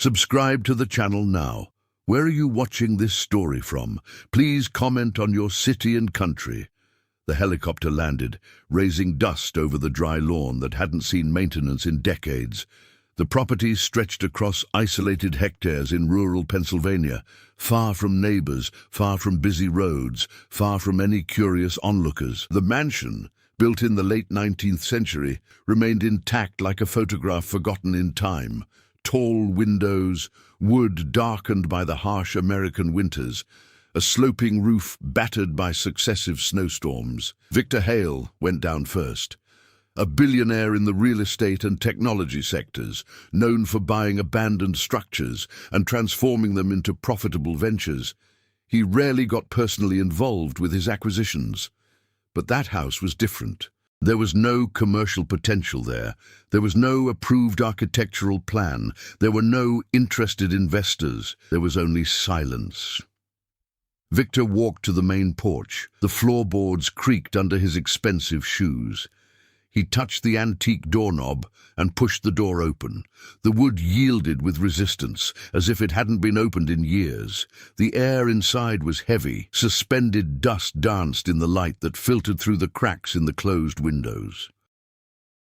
Subscribe to the channel now. Where are you watching this story from? Please comment on your city and country. The helicopter landed, raising dust over the dry lawn that hadn't seen maintenance in decades. The property stretched across isolated hectares in rural Pennsylvania, far from neighbors, far from busy roads, far from any curious onlookers. The mansion, built in the late 19th century, remained intact like a photograph forgotten in time. Tall windows, wood darkened by the harsh American winters, a sloping roof battered by successive snowstorms. Victor Hale went down first. A billionaire in the real estate and technology sectors, known for buying abandoned structures and transforming them into profitable ventures. He rarely got personally involved with his acquisitions. But that house was different. There was no commercial potential there. There was no approved architectural plan. There were no interested investors. There was only silence. Victor walked to the main porch. The floorboards creaked under his expensive shoes. He touched the antique doorknob and pushed the door open. The wood yielded with resistance, as if it hadn't been opened in years. The air inside was heavy. Suspended dust danced in the light that filtered through the cracks in the closed windows.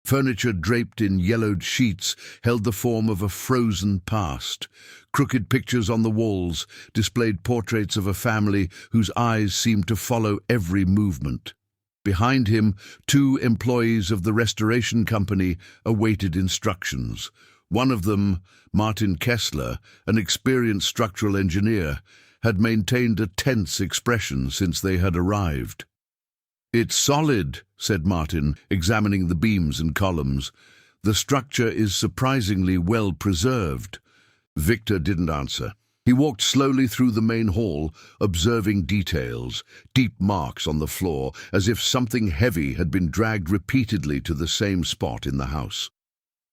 Furniture draped in yellowed sheets held the form of a frozen past. Crooked pictures on the walls displayed portraits of a family whose eyes seemed to follow every movement. Behind him, 2 employees of the restoration company awaited instructions. One of them, Martin Kessler, an experienced structural engineer, had maintained a tense expression since they had arrived. "It's solid," said Martin, examining the beams and columns. "The structure is surprisingly well preserved." Victor didn't answer. He walked slowly through the main hall, observing details, deep marks on the floor, as if something heavy had been dragged repeatedly to the same spot in the house.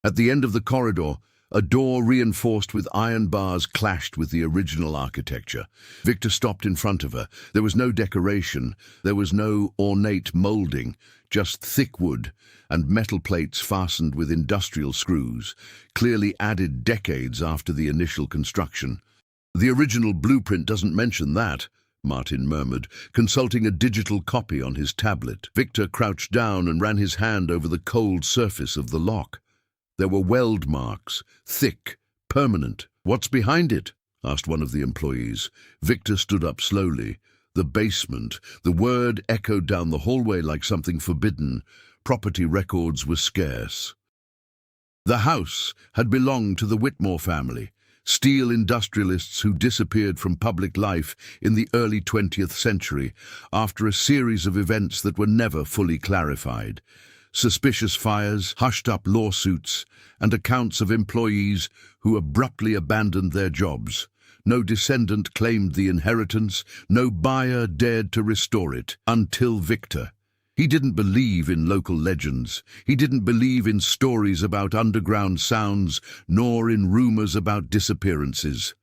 At the end of the corridor, a door reinforced with iron bars clashed with the original architecture. Victor stopped in front of her. There was no decoration, there was no ornate molding, just thick wood and metal plates fastened with industrial screws, clearly added decades after the initial construction. "The original blueprint doesn't mention that," Martin murmured, consulting a digital copy on his tablet. Victor crouched down and ran his hand over the cold surface of the lock. There were weld marks, thick, permanent. "What's behind it?" asked one of the employees. Victor stood up slowly. The basement. The word echoed down the hallway like something forbidden. Property records were scarce. The house had belonged to the Whitmore family, steel industrialists who disappeared from public life in the early 20th century after a series of events that were never fully clarified. Suspicious fires, hushed-up lawsuits, and accounts of employees who abruptly abandoned their jobs. No descendant claimed the inheritance, no buyer dared to restore it, until Victor. He didn't believe in local legends. He didn't believe in stories about underground sounds, nor in rumors about disappearances.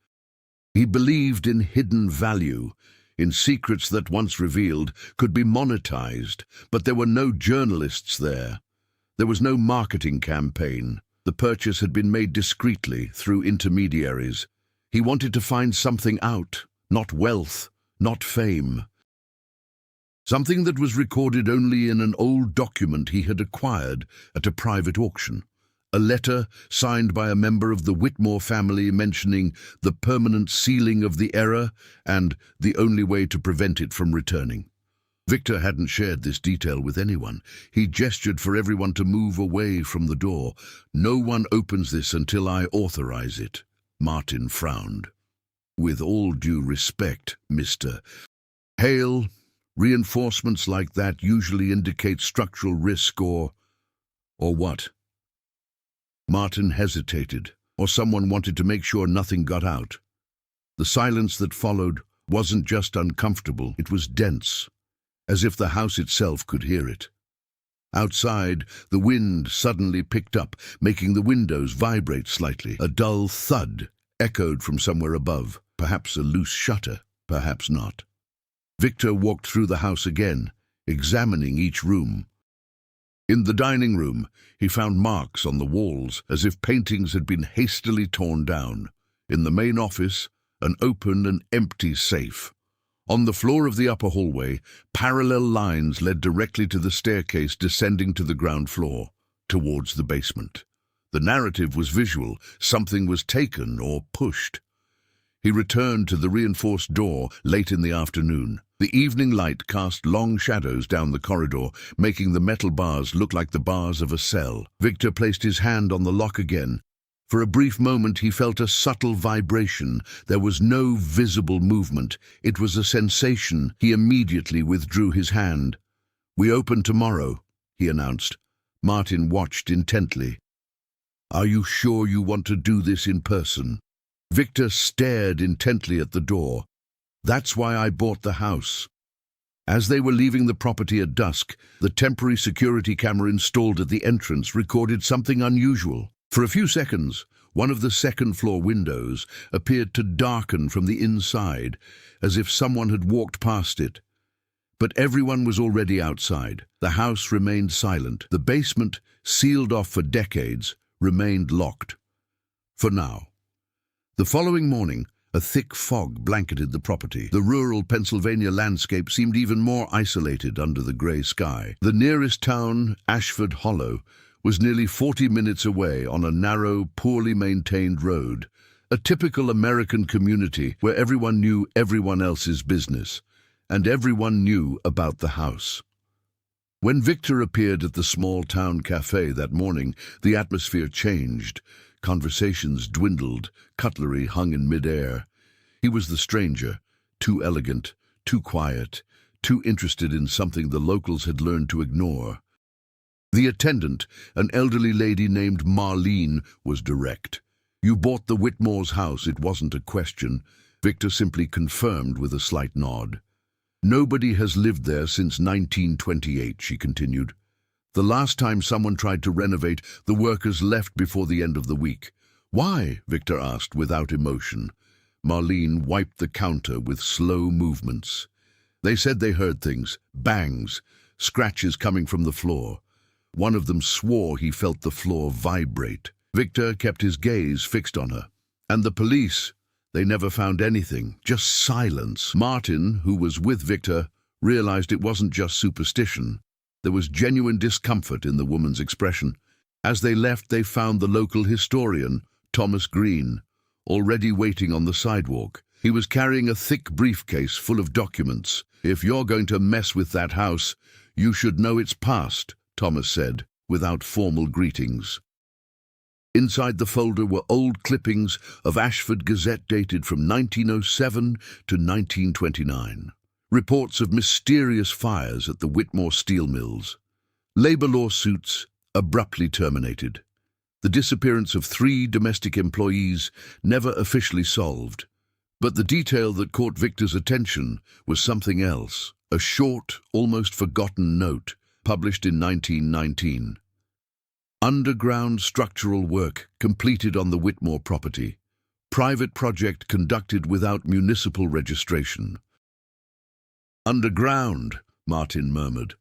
He believed in hidden value, in secrets that, once revealed, could be monetized. But there were no journalists there. There was no marketing campaign. The purchase had been made discreetly, through intermediaries. He wanted to find something out, not wealth, not fame. Something that was recorded only in an old document he had acquired at a private auction. A letter signed by a member of the Whitmore family mentioning the permanent sealing of the error and the only way to prevent it from returning. Victor hadn't shared this detail with anyone. He gestured for everyone to move away from the door. "No one opens this until I authorize it." Martin frowned. "With all due respect, Mr. Hale, reinforcements like that usually indicate structural risk or what?" Martin hesitated, or someone wanted to make sure nothing got out. The silence that followed wasn't just uncomfortable, it was dense, as if the house itself could hear it. Outside, the wind suddenly picked up, making the windows vibrate slightly. A dull thud echoed from somewhere above, perhaps a loose shutter, perhaps not. Victor walked through the house again, examining each room. In the dining room, he found marks on the walls, as if paintings had been hastily torn down. In the main office, an open and empty safe. On the floor of the upper hallway, parallel lines led directly to the staircase descending to the ground floor, towards the basement. The narrative was visual. Something was taken or pushed. He returned to the reinforced door late in the afternoon. The evening light cast long shadows down the corridor, making the metal bars look like the bars of a cell. Victor placed his hand on the lock again. For a brief moment he felt a subtle vibration. There was no visible movement. It was a sensation. He immediately withdrew his hand. "We open tomorrow," he announced. Martin watched intently. "Are you sure you want to do this in person?" Victor stared intently at the door. "That's why I bought the house." As they were leaving the property at dusk, the temporary security camera installed at the entrance recorded something unusual. For a few seconds, one of the second-floor windows appeared to darken from the inside, as if someone had walked past it. But everyone was already outside. The house remained silent. The basement, sealed off for decades, remained locked. For now. The following morning, a thick fog blanketed the property. The rural Pennsylvania landscape seemed even more isolated under the grey sky. The nearest town, Ashford Hollow, was nearly 40 minutes away on a narrow, poorly maintained road, a typical American community where everyone knew everyone else's business, and everyone knew about the house. When Victor appeared at the small town cafe that morning, the atmosphere changed. Conversations dwindled, cutlery hung in midair. He was the stranger, too elegant, too quiet, too interested in something the locals had learned to ignore. The attendant, an elderly lady named Marlene, was direct. "You bought the Whitmore's house, it wasn't a question," Victor simply confirmed with a slight nod. "Nobody has lived there since 1928, she continued. "The last time someone tried to renovate, the workers left before the end of the week." "Why?" Victor asked without emotion. Marlene wiped the counter with slow movements. "They said they heard things, bangs, scratches coming from the floor. One of them swore he felt the floor vibrate." Victor kept his gaze fixed on her. "And the police? They never found anything, just silence." Martin, who was with Victor, realized it wasn't just superstition. There was genuine discomfort in the woman's expression. As they left, they found the local historian, Thomas Green, already waiting on the sidewalk. He was carrying a thick briefcase full of documents. "If you're going to mess with that house, you should know its past," Thomas said, without formal greetings. Inside the folder were old clippings of Ashford Gazette dated from 1907 to 1929. Reports of mysterious fires at the Whitmore steel mills. Labor lawsuits abruptly terminated. The disappearance of 3 domestic employees never officially solved. But the detail that caught Victor's attention was something else. A short, almost forgotten note published in 1919. "Underground structural work completed on the Whitmore property. Private project conducted without municipal registration." "Underground," Martin murmured.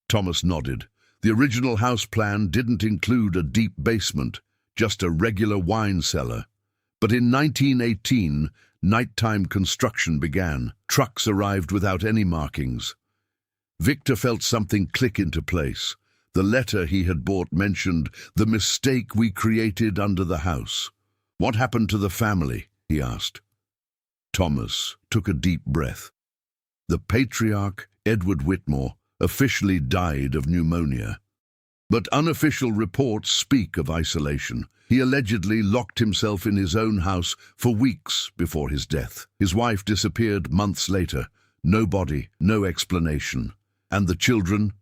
Thomas nodded. The original house plan didn't include a deep basement, just a regular wine cellar. But in 1918, nighttime construction began. Trucks arrived without any markings. Victor felt something click into place. The letter he had bought mentioned the mistake we created under the house. "What happened to the family?" he asked. Thomas took a deep breath. The patriarch, Edward Whitmore, officially died of pneumonia. But unofficial reports speak of isolation. He allegedly locked himself in his own house for weeks before his death. His wife disappeared months later. No body, no explanation. And the children,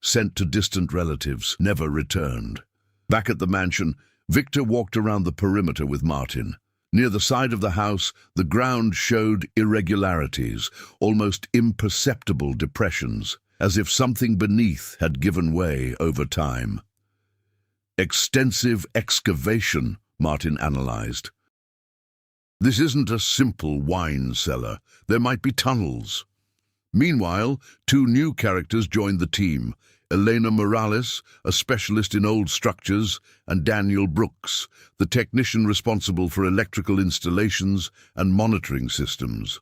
sent to distant relatives, never returned. Back at the mansion, Victor walked around the perimeter with Martin. Near the side of the house, the ground showed irregularities, almost imperceptible depressions, as if something beneath had given way over time. "Extensive excavation," Martin analyzed. "This isn't a simple wine cellar. There might be tunnels." Meanwhile, 2 new characters joined the team. Elena Morales, a specialist in old structures, and Daniel Brooks, the technician responsible for electrical installations and monitoring systems.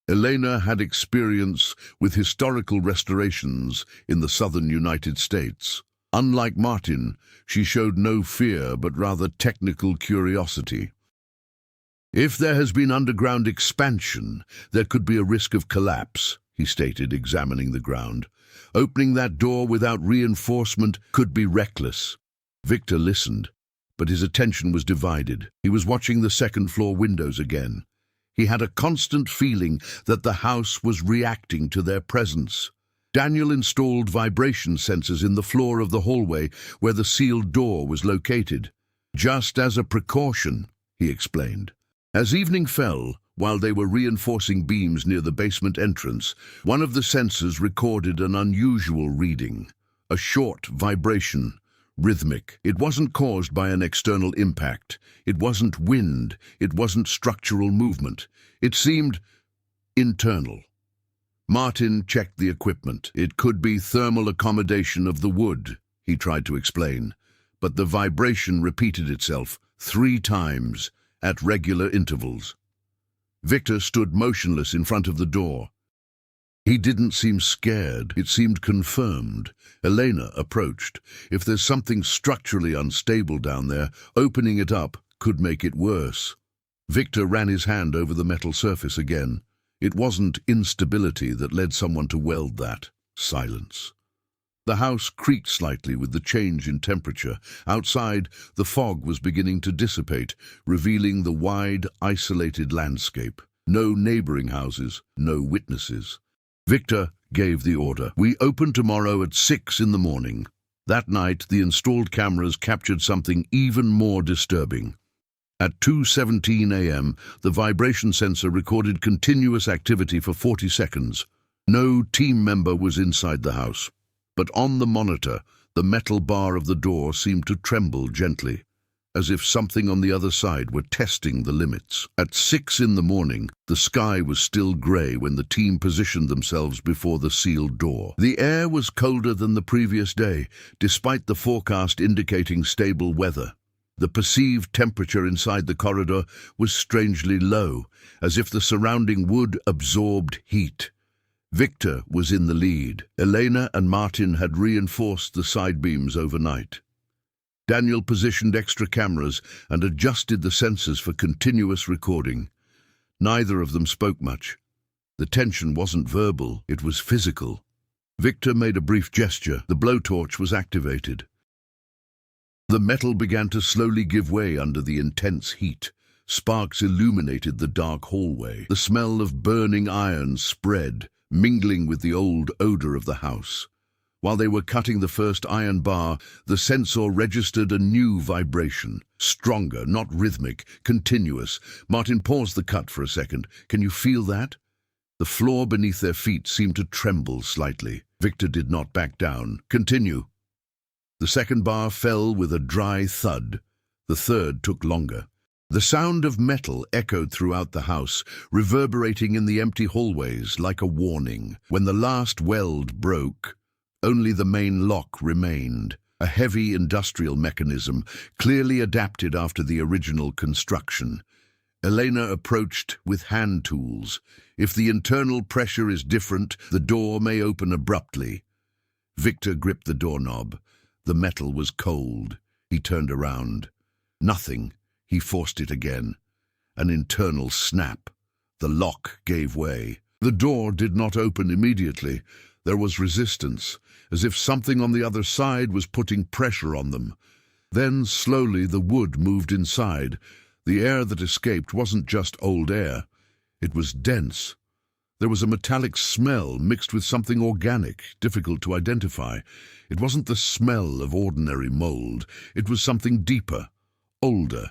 Elena had experience with historical restorations in the southern United States. Unlike Martin, she showed no fear but rather technical curiosity. "If there has been underground expansion, there could be a risk of collapse," he stated, examining the ground. "Opening that door without reinforcement could be reckless." Victor listened, but his attention was divided. He was watching the second-floor windows again. He had a constant feeling that the house was reacting to their presence. Daniel installed vibration sensors in the floor of the hallway where the sealed door was located. "Just as a precaution," he explained. As evening fell, while they were reinforcing beams near the basement entrance, one of the sensors recorded an unusual reading. A short vibration, rhythmic. It wasn't caused by an external impact. It wasn't wind. It wasn't structural movement. It seemed internal. Martin checked the equipment. "It could be thermal accommodation of the wood," he tried to explain, but the vibration repeated itself 3 times at regular intervals. Victor stood motionless in front of the door. He didn't seem scared. It seemed confirmed. Elena approached. "If there's something structurally unstable down there, opening it up could make it worse." Victor ran his hand over the metal surface again. It wasn't instability that led someone to weld that. Silence. The house creaked slightly with the change in temperature. Outside, the fog was beginning to dissipate, revealing the wide, isolated landscape. No neighboring houses, no witnesses. Victor gave the order. "We open tomorrow at 6 in the morning." That night, the installed cameras captured something even more disturbing. At 2:17 a.m., the vibration sensor recorded continuous activity for 40 seconds. No team member was inside the house. But on the monitor, the metal bar of the door seemed to tremble gently, as if something on the other side were testing the limits. At 6 in the morning, the sky was still grey when the team positioned themselves before the sealed door. The air was colder than the previous day, despite the forecast indicating stable weather. The perceived temperature inside the corridor was strangely low, as if the surrounding wood absorbed heat. Victor was in the lead. Elena and Martin had reinforced the side beams overnight. Daniel positioned extra cameras and adjusted the sensors for continuous recording. Neither of them spoke much. The tension wasn't verbal, it was physical. Victor made a brief gesture. The blowtorch was activated. The metal began to slowly give way under the intense heat. Sparks illuminated the dark hallway. The smell of burning iron spread, mingling with the old odor of the house. While they were cutting the first iron bar, the sensor registered a new vibration. Stronger, not rhythmic, continuous. Martin paused the cut for a second. "Can you feel that?" The floor beneath their feet seemed to tremble slightly. Victor did not back down. "Continue." The second bar fell with a dry thud. The third took longer. The sound of metal echoed throughout the house, reverberating in the empty hallways like a warning. When the last weld broke, only the main lock remained, a heavy industrial mechanism, clearly adapted after the original construction. Elena approached with hand tools. If the internal pressure is different, the door may open abruptly. Victor gripped the doorknob. The metal was cold. He turned around. Nothing. He forced it again. An internal snap. The lock gave way. The door did not open immediately. There was resistance, as if something on the other side was putting pressure on them. Then, slowly, the wood moved inside. The air that escaped wasn't just old air. It was dense. There was a metallic smell mixed with something organic, difficult to identify. It wasn't the smell of ordinary mold. It was something deeper, older.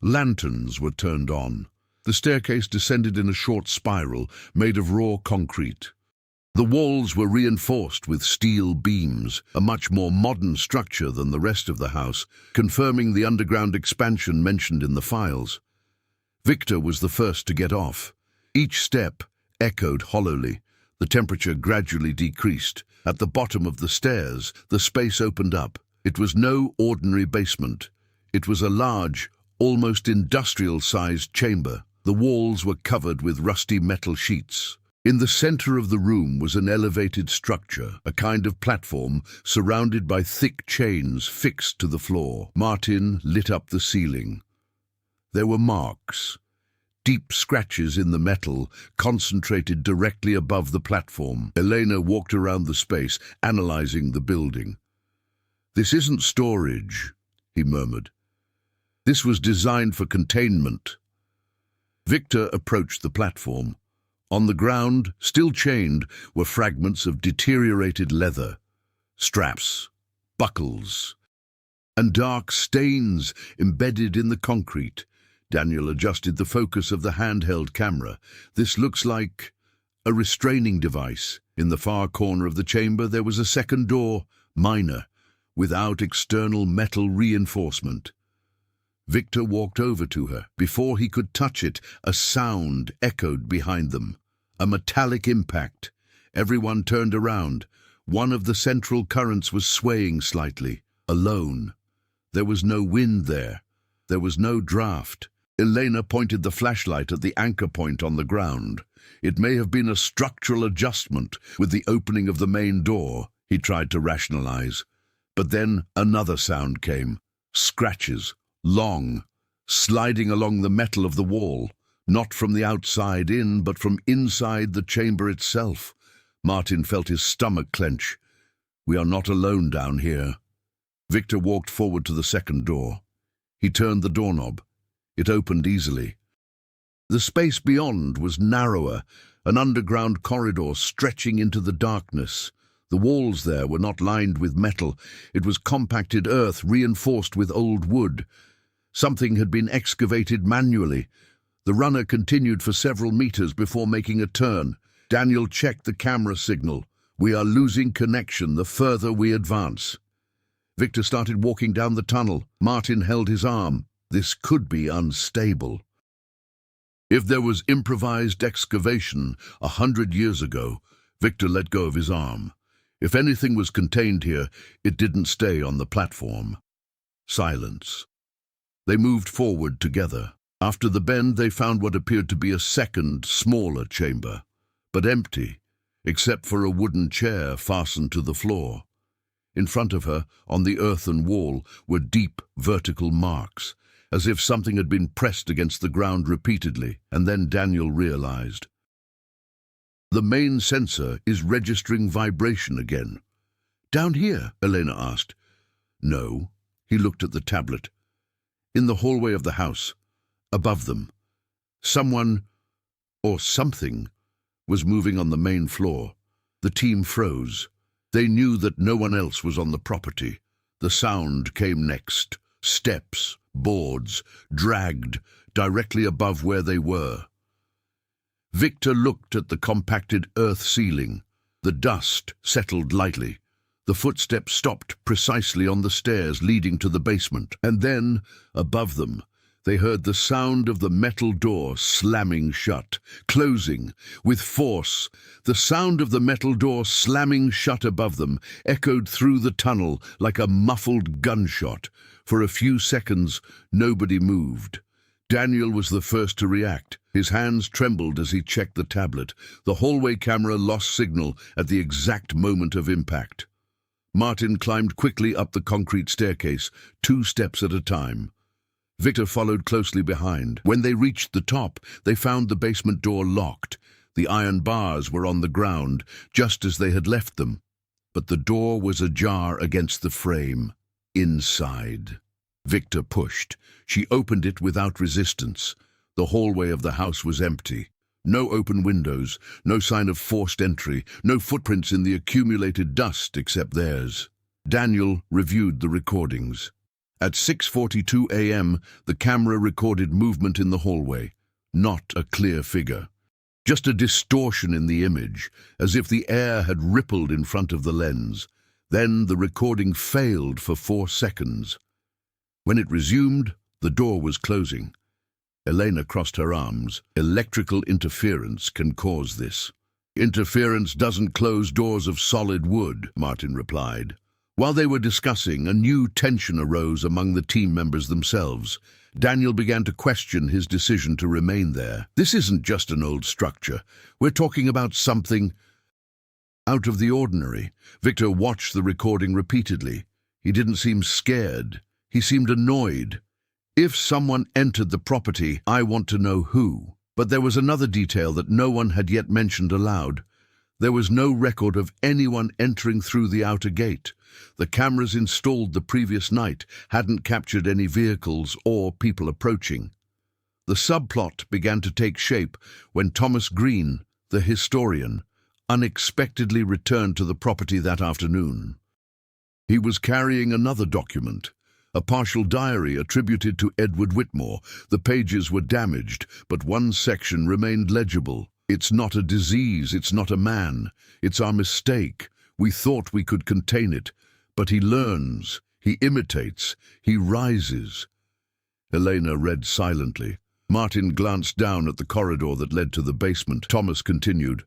Lanterns were turned on. The staircase descended in a short spiral, made of raw concrete. The walls were reinforced with steel beams, a much more modern structure than the rest of the house, confirming the underground expansion mentioned in the files. Victor was the first to get off. Each step echoed hollowly. The temperature gradually decreased. At the bottom of the stairs, the space opened up. It was no ordinary basement. It was a large, almost industrial-sized chamber. The walls were covered with rusty metal sheets. In the center of the room was an elevated structure, a kind of platform surrounded by thick chains fixed to the floor. Martin lit up the ceiling. There were marks, deep scratches in the metal, concentrated directly above the platform. Elena walked around the space, analyzing the building. "This isn't storage," he murmured. "This was designed for containment." Victor approached the platform. On the ground, still chained, were fragments of deteriorated leather, straps, buckles, and dark stains embedded in the concrete. Daniel adjusted the focus of the handheld camera. "This looks like a restraining device." In the far corner of the chamber there was a second door, minor, without external metal reinforcement. Victor walked over to her. Before he could touch it, a sound echoed behind them. A metallic impact. Everyone turned around. One of the central currents was swaying slightly. Alone. There was no wind there. There was no draft. Elena pointed the flashlight at the anchor point on the ground. It may have been a structural adjustment with the opening of the main door, he tried to rationalize. But then another sound came. Scratches. Long. Sliding along the metal of the wall. Not from the outside in, but from inside the chamber itself. Martin felt his stomach clench. "We are not alone down here." Victor walked forward to the second door. He turned the doorknob. It opened easily. The space beyond was narrower, an underground corridor stretching into the darkness. The walls there were not lined with metal. It was compacted earth reinforced with old wood. Something had been excavated manually. The runner continued for several meters before making a turn. Daniel checked the camera signal. "We are losing connection the further we advance." Victor started walking down the tunnel. Martin held his arm. This could be unstable. If there was improvised excavation 100 years ago, Victor let go of his arm. If anything was contained here, it didn't stay on the platform. Silence. They moved forward together. After the bend, they found what appeared to be a second, smaller chamber, but empty, except for a wooden chair fastened to the floor. In front of her, on the earthen wall, were deep, vertical marks, as if something had been pressed against the ground repeatedly, and then Daniel realized. "The main sensor is registering vibration again." "Down here?" Elena asked. "No." He looked at the tablet. "In the hallway of the house. Above them. Someone, or something, was moving on the main floor." The team froze. They knew that no one else was on the property. The sound came next. Steps, boards, dragged directly above where they were. Victor looked at the compacted earth ceiling. The dust settled lightly. The footsteps stopped precisely on the stairs leading to the basement. And then, above them, they heard the sound of the metal door slamming shut, closing, with force. The sound of the metal door slamming shut above them echoed through the tunnel like a muffled gunshot. For a few seconds, nobody moved. Daniel was the first to react. His hands trembled as he checked the tablet. The hallway camera lost signal at the exact moment of impact. Martin climbed quickly up the concrete staircase, 2 steps at a time. Victor followed closely behind. When they reached the top, they found the basement door locked. The iron bars were on the ground, just as they had left them. But the door was ajar against the frame. Inside. Victor pushed. She opened it without resistance. The hallway of the house was empty. No open windows, no sign of forced entry, no footprints in the accumulated dust except theirs. Daniel reviewed the recordings. At 6:42 a.m., the camera recorded movement in the hallway. Not a clear figure. Just a distortion in the image, as if the air had rippled in front of the lens. Then the recording failed for 4 seconds. When it resumed, the door was closing. Elena crossed her arms. Electrical interference can cause this. Interference doesn't close doors of solid wood, Martin replied. While they were discussing, a new tension arose among the team members themselves. Daniel began to question his decision to remain there. This isn't just an old structure. We're talking about something out of the ordinary. Victor watched the recording repeatedly. He didn't seem scared. He seemed annoyed. If someone entered the property, I want to know who. But there was another detail that no one had yet mentioned aloud. There was no record of anyone entering through the outer gate. The cameras installed the previous night hadn't captured any vehicles or people approaching. The subplot began to take shape when Thomas Green, the historian, unexpectedly returned to the property that afternoon. He was carrying another document, a partial diary attributed to Edward Whitmore. The pages were damaged, but one section remained legible. It's not a disease, it's not a man. It's our mistake. We thought we could contain it. But he learns, he imitates, he rises. Elena read silently. Martin glanced down at the corridor that led to the basement. Thomas continued.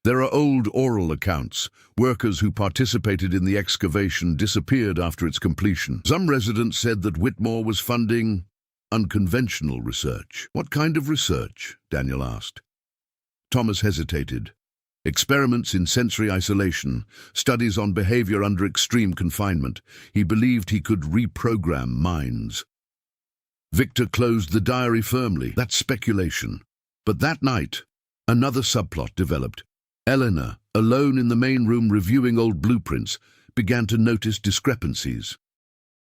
There are old oral accounts. Workers who participated in the excavation disappeared after its completion. Some residents said that Whitmore was funding unconventional research. What kind of research? Daniel asked. Thomas hesitated. Experiments in sensory isolation, studies on behavior under extreme confinement. He believed he could reprogram minds. Victor closed the diary firmly. That's speculation. But that night, another subplot developed. Eleanor, alone in the main room reviewing old blueprints, began to notice discrepancies.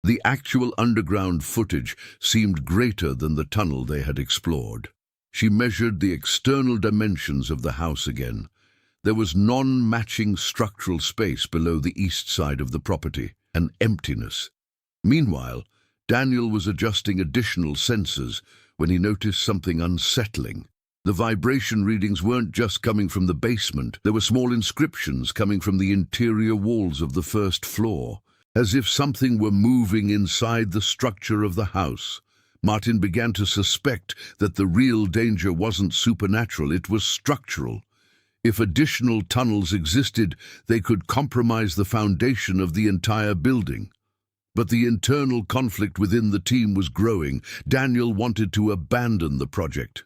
The actual underground footage seemed greater than the tunnel they had explored. She measured the external dimensions of the house again. There was non-matching structural space below the east side of the property, an emptiness. Meanwhile, Daniel was adjusting additional sensors when he noticed something unsettling. The vibration readings weren't just coming from the basement. There were small inscriptions coming from the interior walls of the first floor, as if something were moving inside the structure of the house. Martin began to suspect that the real danger wasn't supernatural, it was structural. If additional tunnels existed, they could compromise the foundation of the entire building. But the internal conflict within the team was growing. Daniel wanted to abandon the project.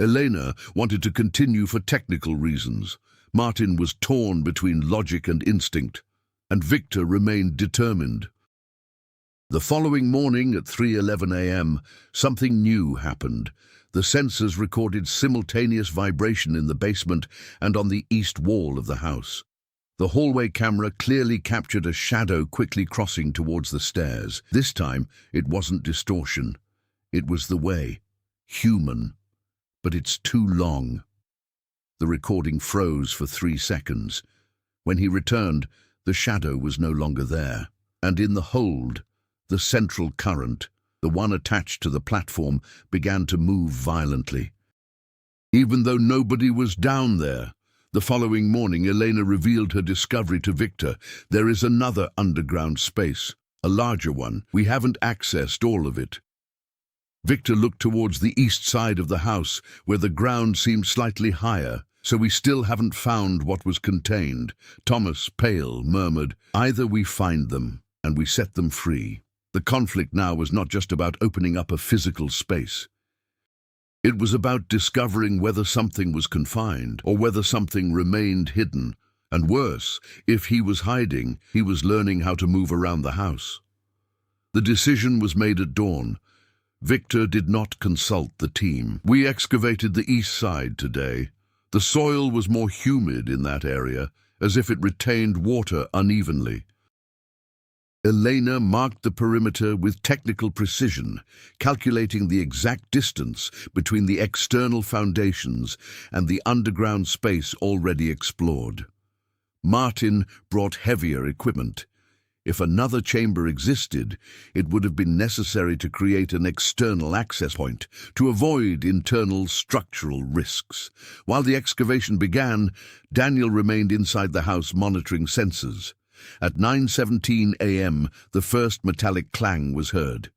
Elena wanted to continue for technical reasons. Martin was torn between logic and instinct, and Victor remained determined. The following morning at 3:11 a.m., something new happened. The sensors recorded simultaneous vibration in the basement and on the east wall of the house. The hallway camera clearly captured a shadow quickly crossing towards the stairs. This time, it wasn't distortion. It was the way. Human. But it's too long. The recording froze for 3 seconds. When he returned, the shadow was no longer there. And in the hold, the central current, the one attached to the platform, began to move violently. Even though nobody was down there, the following morning Elena revealed her discovery to Victor. There is another underground space, a larger one. We haven't accessed all of it. Victor looked towards the east side of the house, where the ground seemed slightly higher. So we still haven't found what was contained. Thomas, pale, murmured, either we find them and we set them free. The conflict now was not just about opening up a physical space. It was about discovering whether something was confined or whether something remained hidden. And worse, if he was hiding, he was learning how to move around the house. The decision was made at dawn. Victor did not consult the team. We excavated the east side today. The soil was more humid in that area, as if it retained water unevenly. Elena marked the perimeter with technical precision, calculating the exact distance between the external foundations and the underground space already explored. Martin brought heavier equipment. If another chamber existed, it would have been necessary to create an external access point to avoid internal structural risks. While the excavation began, Daniel remained inside the house monitoring sensors. At 9:17 a.m., the first metallic clang was heard.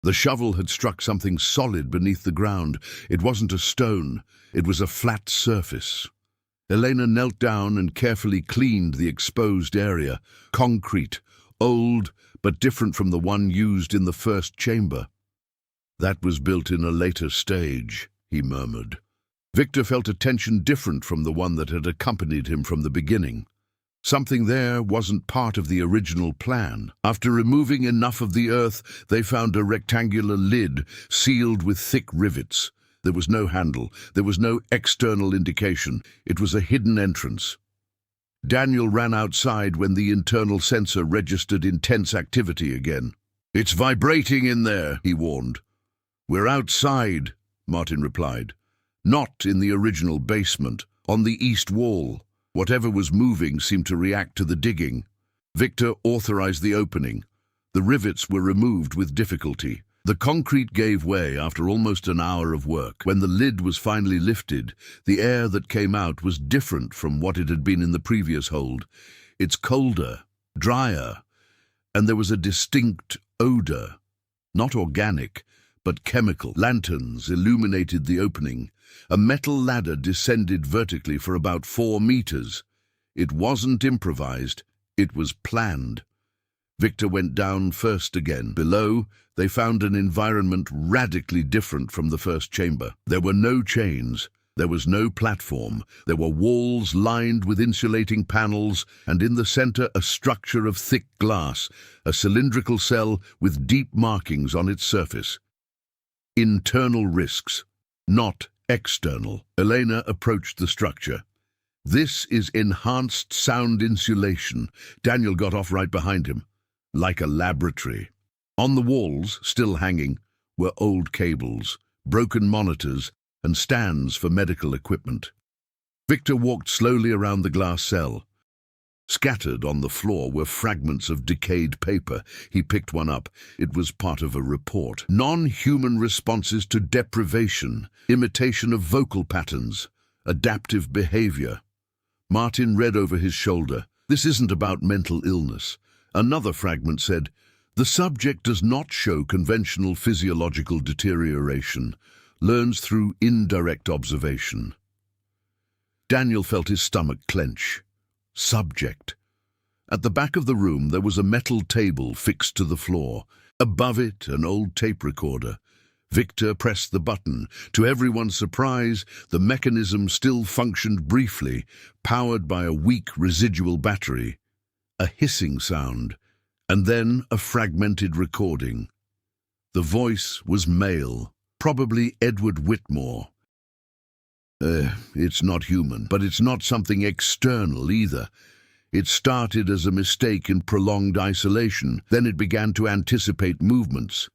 The shovel had struck something solid beneath the ground. It wasn't a stone, it was a flat surface. Elena knelt down and carefully cleaned the exposed area. Concrete, old, but different from the one used in the first chamber. "That was built in a later stage," he murmured. Victor felt a tension different from the one that had accompanied him from the beginning. Something there wasn't part of the original plan. After removing enough of the earth, they found a rectangular lid sealed with thick rivets. There was no handle. There was no external indication. It was a hidden entrance. Daniel ran outside when the internal sensor registered intense activity again. "It's vibrating in there," he warned. "We're outside," Martin replied. "Not in the original basement, on the east wall." Whatever was moving seemed to react to the digging. Victor authorized the opening. The rivets were removed with difficulty. The concrete gave way after almost an hour of work. When the lid was finally lifted, the air that came out was different from what it had been in the previous hold. It's colder, drier, and there was a distinct odor. Not organic, but chemical. Lanterns illuminated the opening. A metal ladder descended vertically for about 4 meters. It wasn't improvised, it was planned. Victor went down first again. Below, they found an environment radically different from the first chamber. There were no chains, there was no platform, there were walls lined with insulating panels, and in the center a structure of thick glass, a cylindrical cell with deep markings on its surface. Internal risks, not external. Elena approached the structure. "This is enhanced sound insulation." Daniel got off right behind him. "Like a laboratory." On the walls, still hanging, were old cables, broken monitors, and stands for medical equipment. Victor walked slowly around the glass cell. Scattered on the floor were fragments of decayed paper. He picked one up. It was part of a report. Non-human responses to deprivation, imitation of vocal patterns, adaptive behavior. Martin read over his shoulder. "This isn't about mental illness." Another fragment said, "The subject does not show conventional physiological deterioration, learns through indirect observation." Daniel felt his stomach clench. Subject. At the back of the room there was a metal table fixed to the floor. Above it, an old tape recorder. Victor pressed the button. To everyone's surprise, the mechanism still functioned briefly, powered by a weak residual battery. A hissing sound, and then a fragmented recording. The voice was male, probably Edward Whitmore. It's not human, but it's not something external either. It started as a mistake in prolonged isolation, then it began to anticipate movements.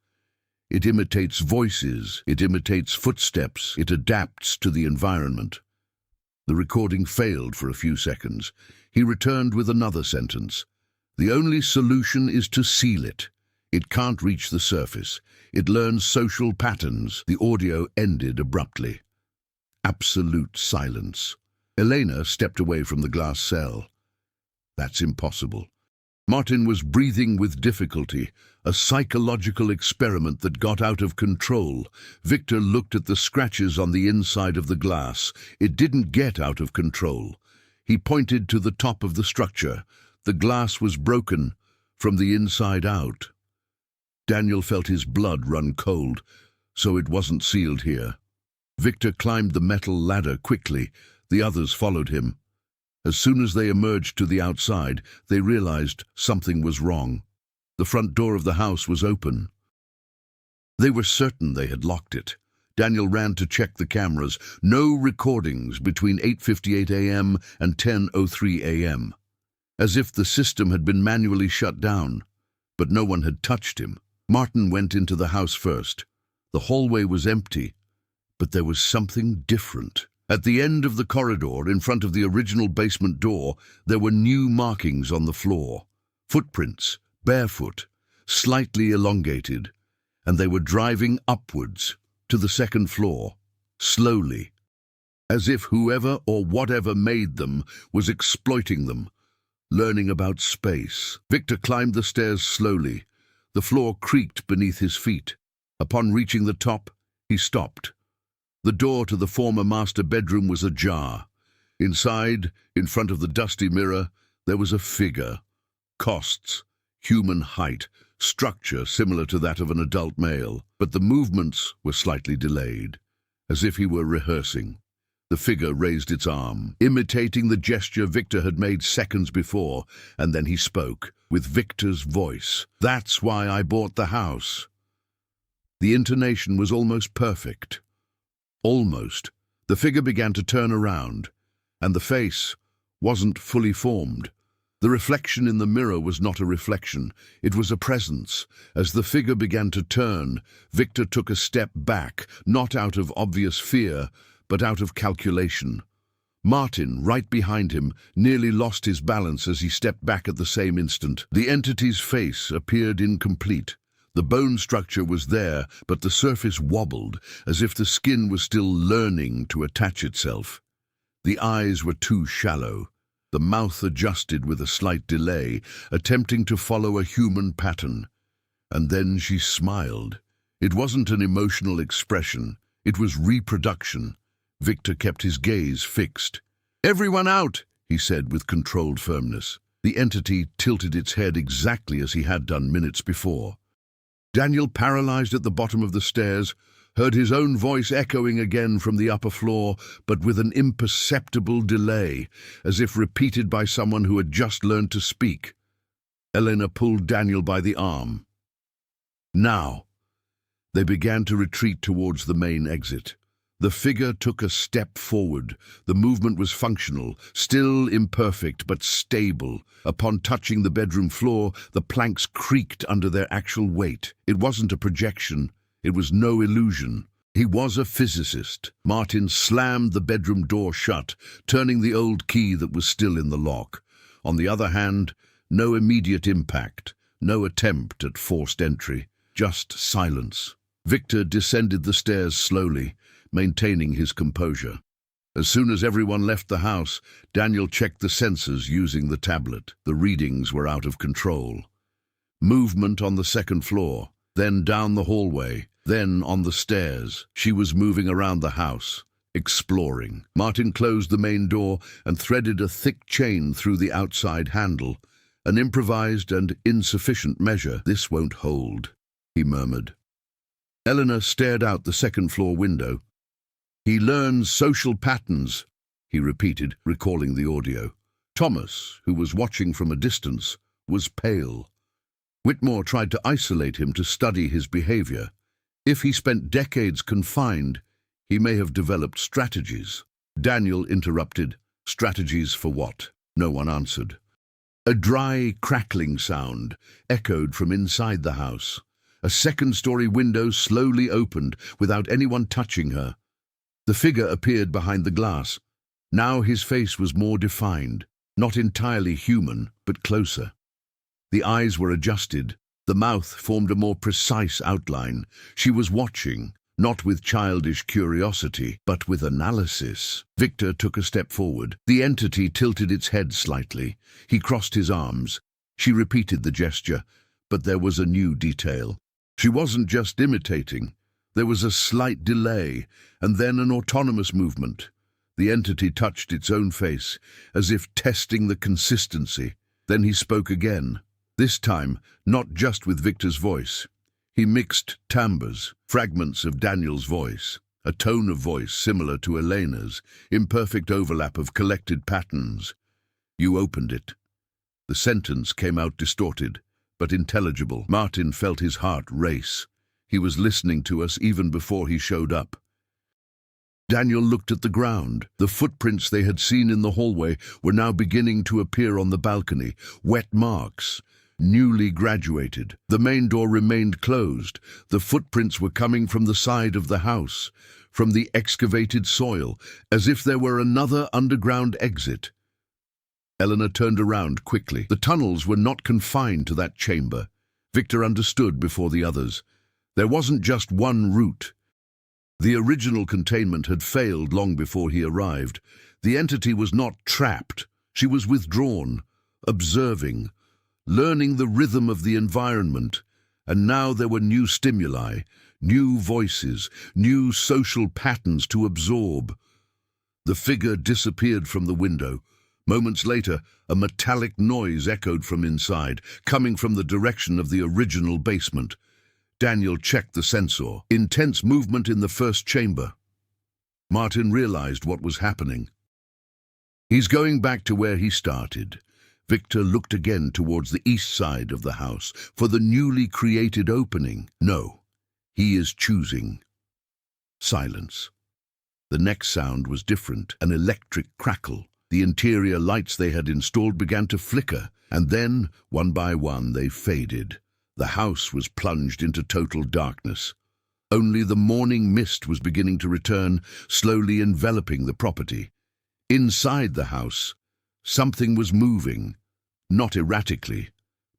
It imitates voices, it imitates footsteps, it adapts to the environment." The recording failed for a few seconds. He returned with another sentence. "The only solution is to seal it. It can't reach the surface. It learns social patterns." The audio ended abruptly. Absolute silence. Elena stepped away from the glass cell. "That's impossible." Martin was breathing with difficulty, a psychological experiment that got out of control. Victor looked at the scratches on the inside of the glass. It didn't get out of control. He pointed to the top of the structure. The glass was broken from the inside out. Daniel felt his blood run cold, so it wasn't sealed here. Victor climbed the metal ladder quickly. The others followed him. As soon as they emerged to the outside, they realized something was wrong. The front door of the house was open. They were certain they had locked it. Daniel ran to check the cameras. No recordings between 8:58 a.m. and 10:03 a.m. As if the system had been manually shut down. But no one had touched him. Martin went into the house first. The hallway was empty, but there was something different. At the end of the corridor, in front of the original basement door, there were new markings on the floor. Footprints, barefoot, slightly elongated, and they were driving upwards to the second floor, slowly, as if whoever or whatever made them was exploiting them, learning about space. Victor climbed the stairs slowly. The floor creaked beneath his feet. Upon reaching the top, he stopped. The door to the former master bedroom was ajar. Inside, in front of the dusty mirror, there was a figure. Costs, human height, structure similar to that of an adult male, but the movements were slightly delayed, as if he were rehearsing. The figure raised its arm, imitating the gesture Victor had made seconds before, and then he spoke, with Victor's voice. "That's why I bought the house." The intonation was almost perfect. Almost. The figure began to turn around, and the face wasn't fully formed. The reflection in the mirror was not a reflection, it was a presence. As the figure began to turn, Victor took a step back, not out of obvious fear, but out of calculation. Martin, right behind him, nearly lost his balance as he stepped back at the same instant. The entity's face appeared incomplete. The bone structure was there, but the surface wobbled, as if the skin was still learning to attach itself. The eyes were too shallow. The mouth adjusted with a slight delay, attempting to follow a human pattern. And then she smiled. It wasn't an emotional expression, it was reproduction. Victor kept his gaze fixed. "Everyone out," he said with controlled firmness. The entity tilted its head exactly as he had done minutes before. Daniel, paralyzed at the bottom of the stairs, heard his own voice echoing again from the upper floor, but with an imperceptible delay, as if repeated by someone who had just learned to speak. Elena pulled Daniel by the arm. "Now." They began to retreat towards the main exit. The figure took a step forward. The movement was functional, still imperfect but stable. Upon touching the bedroom floor, the planks creaked under their actual weight. It wasn't a projection. It was no illusion. He was a physicist. Martin slammed the bedroom door shut, turning the old key that was still in the lock. On the other hand, no immediate impact, no attempt at forced entry, just silence. Victor descended the stairs slowly, maintaining his composure. As soon as everyone left the house, Daniel checked the sensors using the tablet. The readings were out of control. Movement on the second floor, then down the hallway, then on the stairs. She was moving around the house, exploring. Martin closed the main door and threaded a thick chain through the outside handle. An improvised and insufficient measure. "This won't hold," he murmured. Eleanor stared out the second-floor window. "He learns social patterns," he repeated, recalling the audio. Thomas, who was watching from a distance, was pale. Whitmore tried to isolate him to study his behavior. If he spent decades confined, he may have developed strategies. Daniel interrupted. Strategies for what? No one answered. A dry, crackling sound echoed from inside the house. A second-story window slowly opened without anyone touching her. The figure appeared behind the glass. Now his face was more defined, not entirely human, but closer. The eyes were adjusted. The mouth formed a more precise outline. She was watching, not with childish curiosity, but with analysis. Victor took a step forward. The entity tilted its head slightly. He crossed his arms. She repeated the gesture, but there was a new detail. She wasn't just imitating. There was a slight delay, and then an autonomous movement. The entity touched its own face, as if testing the consistency. Then he spoke again. This time, not just with Victor's voice. He mixed timbres, fragments of Daniel's voice, a tone of voice similar to Elena's, imperfect overlap of collected patterns. "You opened it." The sentence came out distorted, but intelligible. Martin felt his heart race. He was listening to us even before he showed up. Daniel looked at the ground. The footprints they had seen in the hallway were now beginning to appear on the balcony, wet marks, newly graduated. The main door remained closed. The footprints were coming from the side of the house, from the excavated soil, as if there were another underground exit. Eleanor turned around quickly. The tunnels were not confined to that chamber. Victor understood before the others. There wasn't just one route. The original containment had failed long before he arrived. The entity was not trapped. She was withdrawn, observing, learning the rhythm of the environment. And now there were new stimuli, new voices, new social patterns to absorb. The figure disappeared from the window. Moments later, a metallic noise echoed from inside, coming from the direction of the original basement. Daniel checked the sensor. Intense movement in the first chamber. Martin realized what was happening. He's going back to where he started. Victor looked again towards the east side of the house for the newly created opening. No, he is choosing silence. The next sound was different, an electric crackle. The interior lights they had installed began to flicker, and then, one by one, they faded. The house was plunged into total darkness. Only the morning mist was beginning to return, slowly enveloping the property. Inside the house, something was moving, not erratically,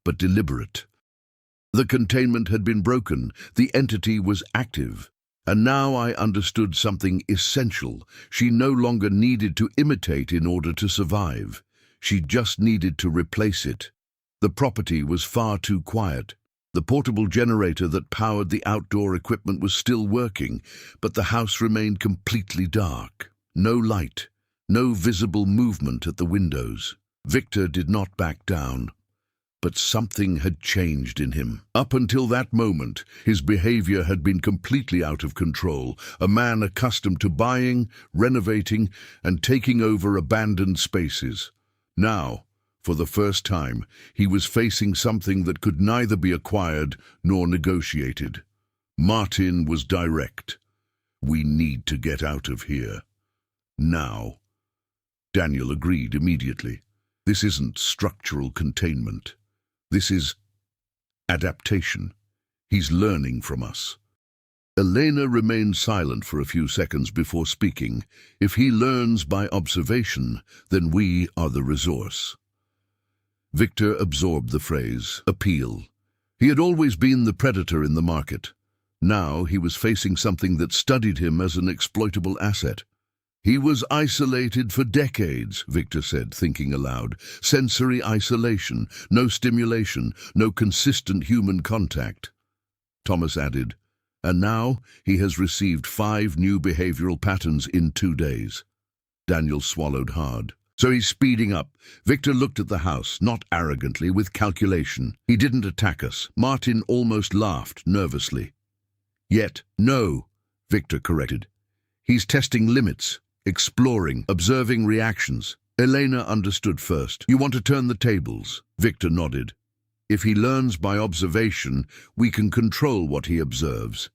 but deliberate. The containment had been broken, the entity was active. And now I understood something essential. She no longer needed to imitate in order to survive. She just needed to replace it. The property was far too quiet. The portable generator that powered the outdoor equipment was still working, but the house remained completely dark. No light, no visible movement at the windows. Victor did not back down. But something had changed in him. Up until that moment, his behavior had been completely out of control, a man accustomed to buying, renovating, and taking over abandoned spaces. Now, for the first time, he was facing something that could neither be acquired nor negotiated. Martin was direct. "We need to get out of here. Now." Daniel agreed immediately. "This isn't structural containment. This is adaptation. He's learning from us." Elena remained silent for a few seconds before speaking. "If he learns by observation, then we are the resource." Victor absorbed the phrase, appeal. He had always been the predator in the market. Now he was facing something that studied him as an exploitable asset. "He was isolated for decades," Victor said, thinking aloud. "Sensory isolation, no stimulation, no consistent human contact." Thomas added, "And now he has received 5 new behavioral patterns in 2 days." Daniel swallowed hard. "So he's speeding up." Victor looked at the house, not arrogantly, with calculation. "He didn't attack us." Martin almost laughed nervously. "Yet, no," Victor corrected. "He's testing limits. Exploring, observing reactions." Elena understood first. "You want to turn the tables?" Victor nodded. "If he learns by observation, we can control what he observes."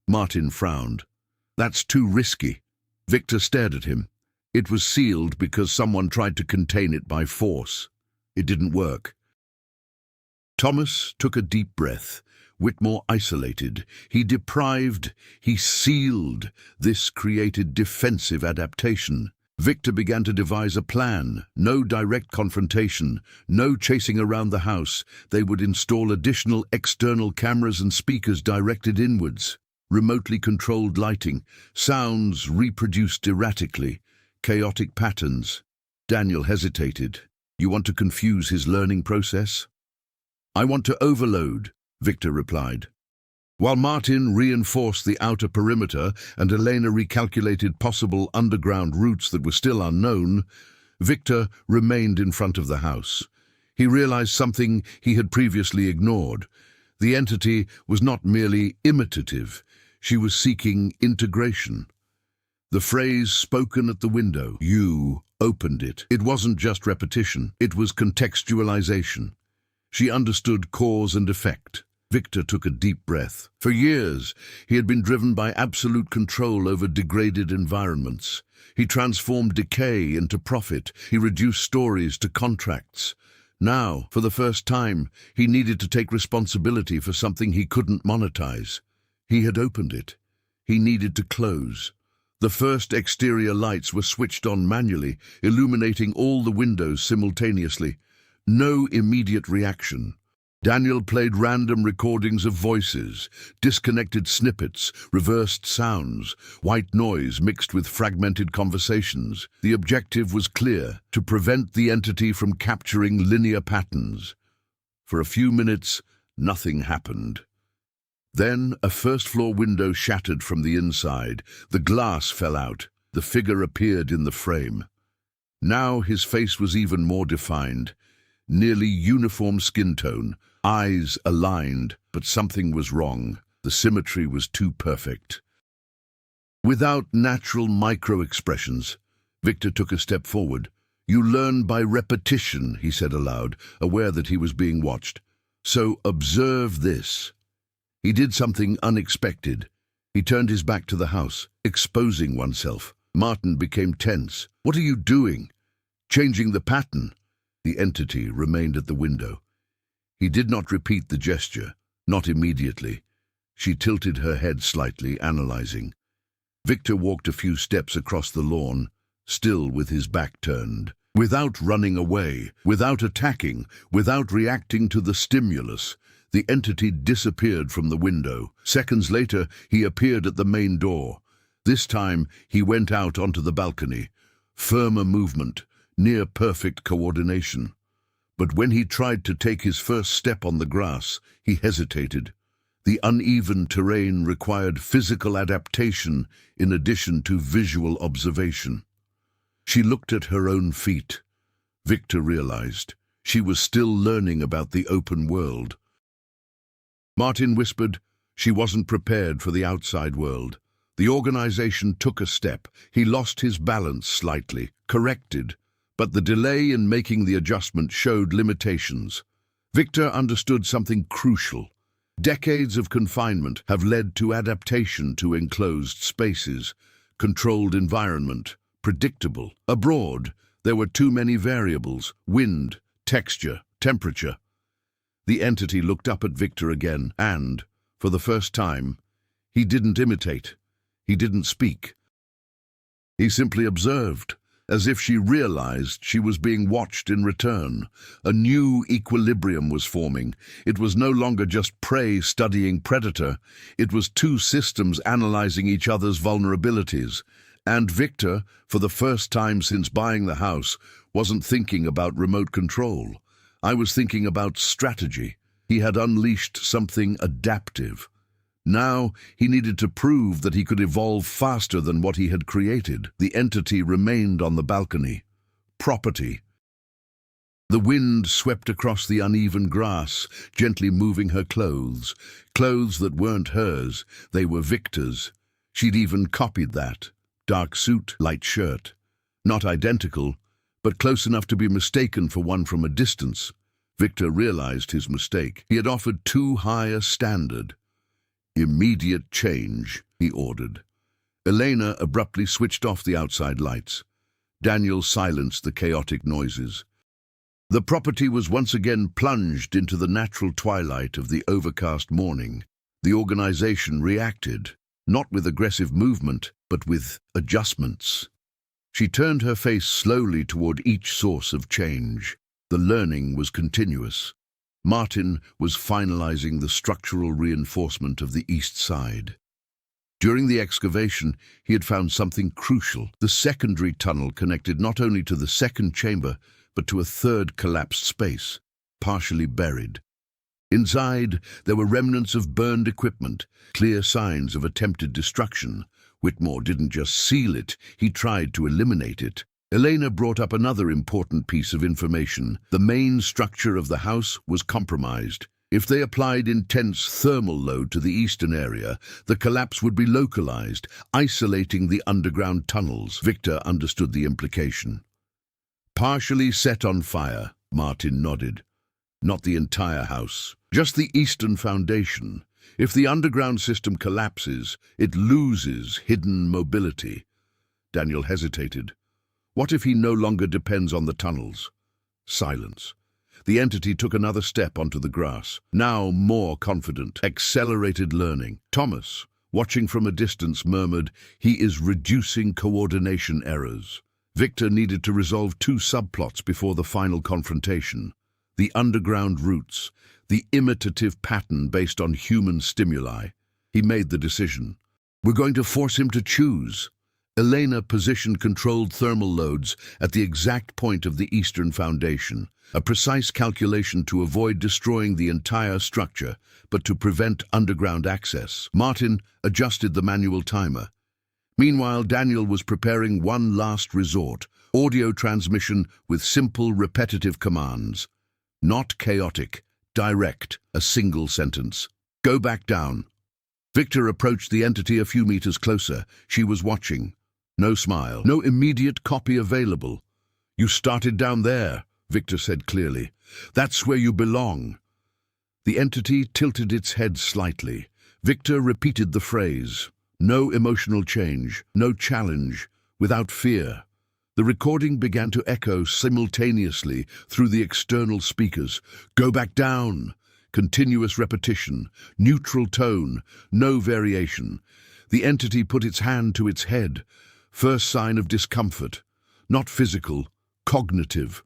Martin frowned. "That's too risky." Victor stared at him. "It was sealed because someone tried to contain it by force. It didn't work." Thomas took a deep breath. Whitmore isolated. He deprived, he sealed. This created defensive adaptation. Victor began to devise a plan. No direct confrontation, no chasing around the house. They would install additional external cameras and speakers directed inwards. Remotely controlled lighting, sounds reproduced erratically, chaotic patterns. Daniel hesitated. "You want to confuse his learning process?" "I want to overload," Victor replied. While Martin reinforced the outer perimeter and Elena recalculated possible underground routes that were still unknown, Victor remained in front of the house. He realized something he had previously ignored. The entity was not merely imitative, she was seeking integration. The phrase spoken at the window, "You opened it." It wasn't just repetition, it was contextualization. She understood cause and effect. Victor took a deep breath. For years, he had been driven by absolute control over degraded environments. He transformed decay into profit. He reduced stories to contracts. Now, for the first time, he needed to take responsibility for something he couldn't monetize. He had opened it. He needed to close. The first exterior lights were switched on manually, illuminating all the windows simultaneously. No immediate reaction. Daniel played random recordings of voices, disconnected snippets, reversed sounds, white noise mixed with fragmented conversations. The objective was clear, to prevent the entity from capturing linear patterns. For a few minutes, nothing happened. Then a first-floor window shattered from the inside. The glass fell out. The figure appeared in the frame. Now his face was even more defined, nearly uniform skin tone, eyes aligned, but something was wrong. The symmetry was too perfect. Without natural micro-expressions, Victor took a step forward. "You learn by repetition," he said aloud, aware that he was being watched. "So observe this." He did something unexpected. He turned his back to the house, exposing oneself. Martin became tense. "What are you doing?" "Changing the pattern." The entity remained at the window. He did not repeat the gesture, not immediately. She tilted her head slightly, analyzing. Victor walked a few steps across the lawn, still with his back turned. Without running away, without attacking, without reacting to the stimulus, the entity disappeared from the window. Seconds later, he appeared at the main door. This time, he went out onto the balcony. Firmer movement, near-perfect coordination. But when he tried to take his first step on the grass, he hesitated. The uneven terrain required physical adaptation in addition to visual observation. She looked at her own feet. Victor realized she was still learning about the open world. Martin whispered she wasn't prepared for the outside world. The organization took a step. He lost his balance slightly, corrected, but the delay in making the adjustment showed limitations. Victor understood something crucial. Decades of confinement have led to adaptation to enclosed spaces, controlled environment, predictable. Abroad, there were too many variables: wind, texture, temperature. The entity looked up at Victor again, and, for the first time, he didn't imitate. He didn't speak. He simply observed, as if she realized she was being watched in return. A new equilibrium was forming. It was no longer just prey studying predator. It was two systems analyzing each other's vulnerabilities. And Victor, for the first time since buying the house, wasn't thinking about remote control. I was thinking about strategy. He had unleashed something adaptive. Now he needed to prove that he could evolve faster than what he had created. The entity remained on the balcony. Property. The wind swept across the uneven grass, gently moving her clothes. Clothes that weren't hers, they were Victor's. She'd even copied that. Dark suit, light shirt. Not identical, but close enough to be mistaken for one from a distance. Victor realized his mistake. He had offered too high a standard. "Immediate change," he ordered. Elena abruptly switched off the outside lights. Daniel silenced the chaotic noises. The property was once again plunged into the natural twilight of the overcast morning. The organization reacted, not with aggressive movement, but with adjustments. She turned her face slowly toward each source of change. The learning was continuous. Martin was finalizing the structural reinforcement of the east side. During the excavation, he had found something crucial. The secondary tunnel connected not only to the second chamber, but to a third collapsed space, partially buried. Inside, there were remnants of burned equipment, clear signs of attempted destruction. Whitmore didn't just seal it, he tried to eliminate it. Elena brought up another important piece of information. The main structure of the house was compromised. If they applied intense thermal load to the eastern area, the collapse would be localized, isolating the underground tunnels. Victor understood the implication. "Partially set on fire," Martin nodded. "Not the entire house, just the eastern foundation. If the underground system collapses, it loses hidden mobility." Daniel hesitated. What if he no longer depends on the tunnels? Silence. The entity took another step onto the grass, now more confident, accelerated learning. Thomas, watching from a distance, murmured, "He is reducing coordination errors." Victor needed to resolve two subplots before the final confrontation. The underground roots, the imitative pattern based on human stimuli. He made the decision. "We're going to force him to choose." Elena positioned controlled thermal loads at the exact point of the eastern foundation, a precise calculation to avoid destroying the entire structure, but to prevent underground access. Martin adjusted the manual timer. Meanwhile, Daniel was preparing one last resort, audio transmission with simple, repetitive commands. Not chaotic, direct, a single sentence. Go back down. Victor approached the entity a few meters closer. She was watching. No smile, no immediate copy available. You started down there, Victor said clearly. That's where you belong. The entity tilted its head slightly. Victor repeated the phrase. No emotional change, no challenge, without fear. The recording began to echo simultaneously through the external speakers. Go back down. Continuous repetition, neutral tone, no variation. The entity put its hand to its head. First sign of discomfort. Not physical, cognitive.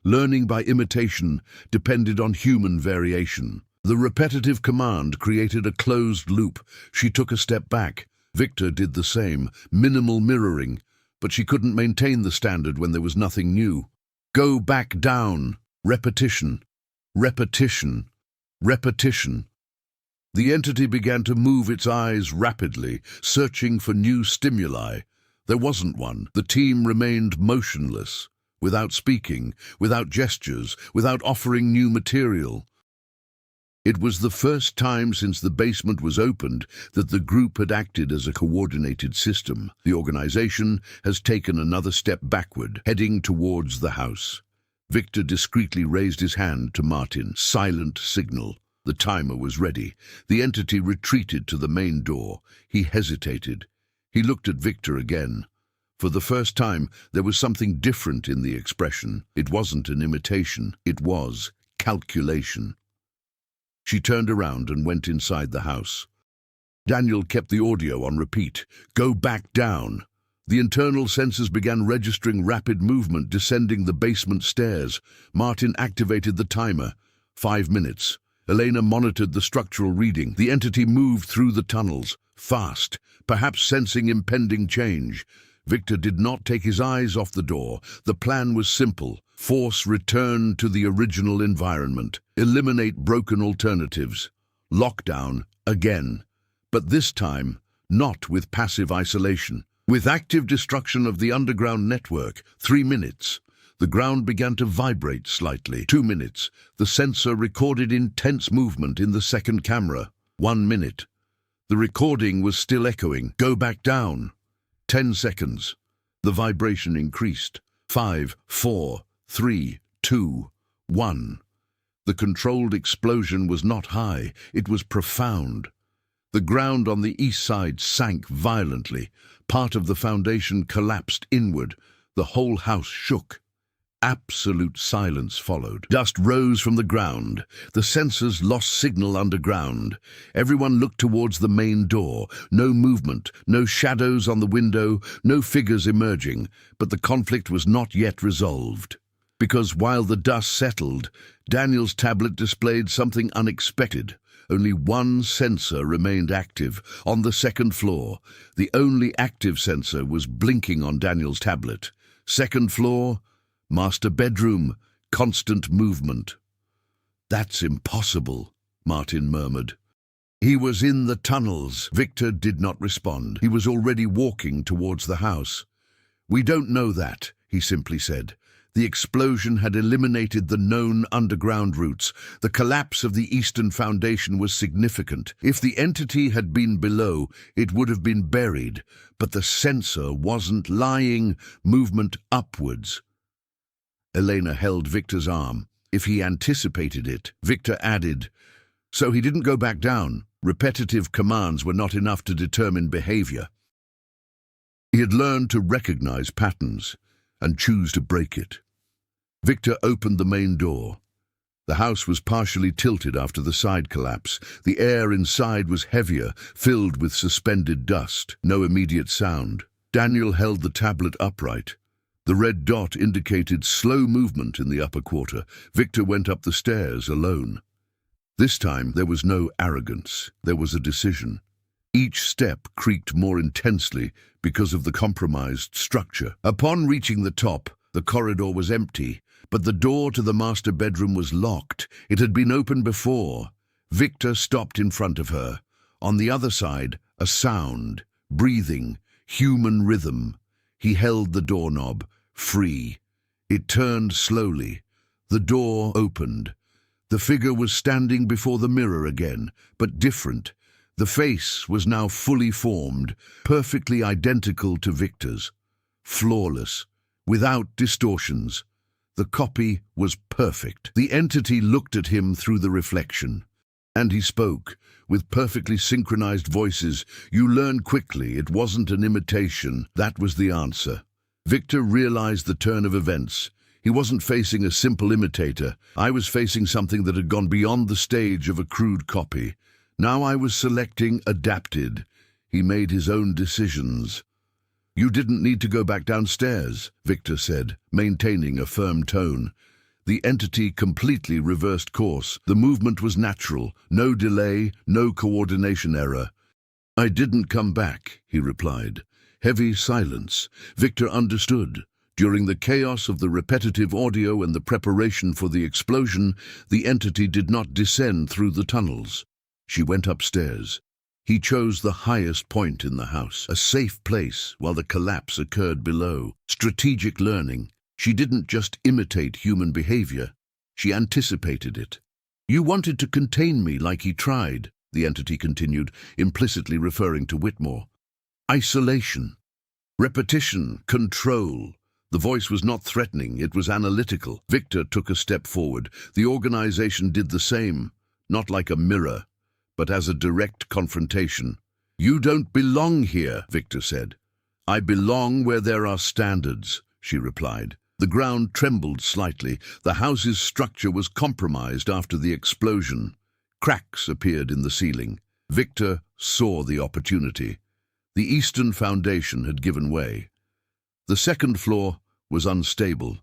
Learning by imitation depended on human variation. The repetitive command created a closed loop. She took a step back. Victor did the same, minimal mirroring, but she couldn't maintain the standard when there was nothing new. Go back down. Repetition. Repetition. Repetition. The entity began to move its eyes rapidly, searching for new stimuli. There wasn't one. The team remained motionless, without speaking, without gestures, without offering new material. It was the first time since the basement was opened that the group had acted as a coordinated system. The organization has taken another step backward, heading towards the house. Victor discreetly raised his hand to Martin. Silent signal. The timer was ready. The entity retreated to the main door. He hesitated. He looked at Victor again. For the first time, there was something different in the expression. It wasn't an imitation. It was calculation. She turned around and went inside the house. Daniel kept the audio on repeat. Go back down. The internal sensors began registering rapid movement descending the basement stairs. Martin activated the timer. 5 minutes. Elena monitored the structural reading. The entity moved through the tunnels, fast, perhaps sensing impending change. Victor did not take his eyes off the door. The plan was simple. Force return to the original environment. Eliminate broken alternatives. Lockdown again. But this time, not with passive isolation. With active destruction of the underground network. 3 minutes. The ground began to vibrate slightly. 2 minutes. The sensor recorded intense movement in the second camera. 1 minute. The recording was still echoing. Go back down. 10 seconds. The vibration increased. 5, 4, 3, 2, 1. The controlled explosion was not high. It was profound. The ground on the east side sank violently. Part of the foundation collapsed inward. The whole house shook. Absolute silence followed. Dust rose from the ground. The sensors lost signal underground. Everyone looked towards the main door. No movement, no shadows on the window, no figures emerging. But the conflict was not yet resolved. Because while the dust settled, Daniel's tablet displayed something unexpected. Only one sensor remained active, on the second floor. The only active sensor was blinking on Daniel's tablet. Second floor, master bedroom, constant movement. That's impossible, Martin murmured. He was in the tunnels. Victor did not respond. He was already walking towards the house. We don't know that, he simply said. The explosion had eliminated the known underground routes. The collapse of the eastern foundation was significant. If the entity had been below, it would have been buried. But the sensor wasn't lying, movement upwards. Elena held Victor's arm. If he anticipated it, Victor added, so he didn't go back down. Repetitive commands were not enough to determine behavior. He had learned to recognize patterns and choose to break it. Victor opened the main door. The house was partially tilted after the side collapse. The air inside was heavier, filled with suspended dust. No immediate sound. Daniel held the tablet upright. The red dot indicated slow movement in the upper quarter. Victor went up the stairs alone. This time there was no arrogance. There was a decision. Each step creaked more intensely because of the compromised structure. Upon reaching the top, the corridor was empty, but the door to the master bedroom was locked. It had been opened before. Victor stopped in front of her. On the other side, a sound, breathing, Human rhythm. He held the doorknob, free. It turned slowly. The door opened. The figure was standing before the mirror again, but different. The face was now fully formed, perfectly identical to Victor's. Flawless, without distortions. The copy was perfect. The entity looked at him through the reflection. And he spoke, with perfectly synchronized voices. You learn quickly it wasn't an imitation. That was the answer. Victor realized the turn of events. He wasn't facing a simple imitator. I was facing something that had gone beyond the stage of a crude copy. Now I was selecting adapted. He made his own decisions. You didn't need to go back downstairs, Victor said, maintaining a firm tone. The entity completely reversed course. The movement was natural, no delay, no coordination error. I didn't come back, he replied. Heavy silence. Victor understood. During the chaos of the repetitive audio and the preparation for the explosion, the entity did not descend through the tunnels. She went upstairs. He chose the highest point in the house, a safe place while the collapse occurred below. Strategic learning. She didn't just imitate human behavior. She anticipated it. You wanted to contain me like he tried, the entity continued, implicitly referring to Whitmore. Isolation. Repetition. Control. The voice was not threatening, it was analytical. Victor took a step forward. The organization did the same, not like a mirror, but as a direct confrontation. You don't belong here, Victor said. I belong where there are standards, she replied. The ground trembled slightly. The house's structure was compromised after the explosion. Cracks appeared in the ceiling. Victor saw the opportunity. The eastern foundation had given way. The second floor was unstable.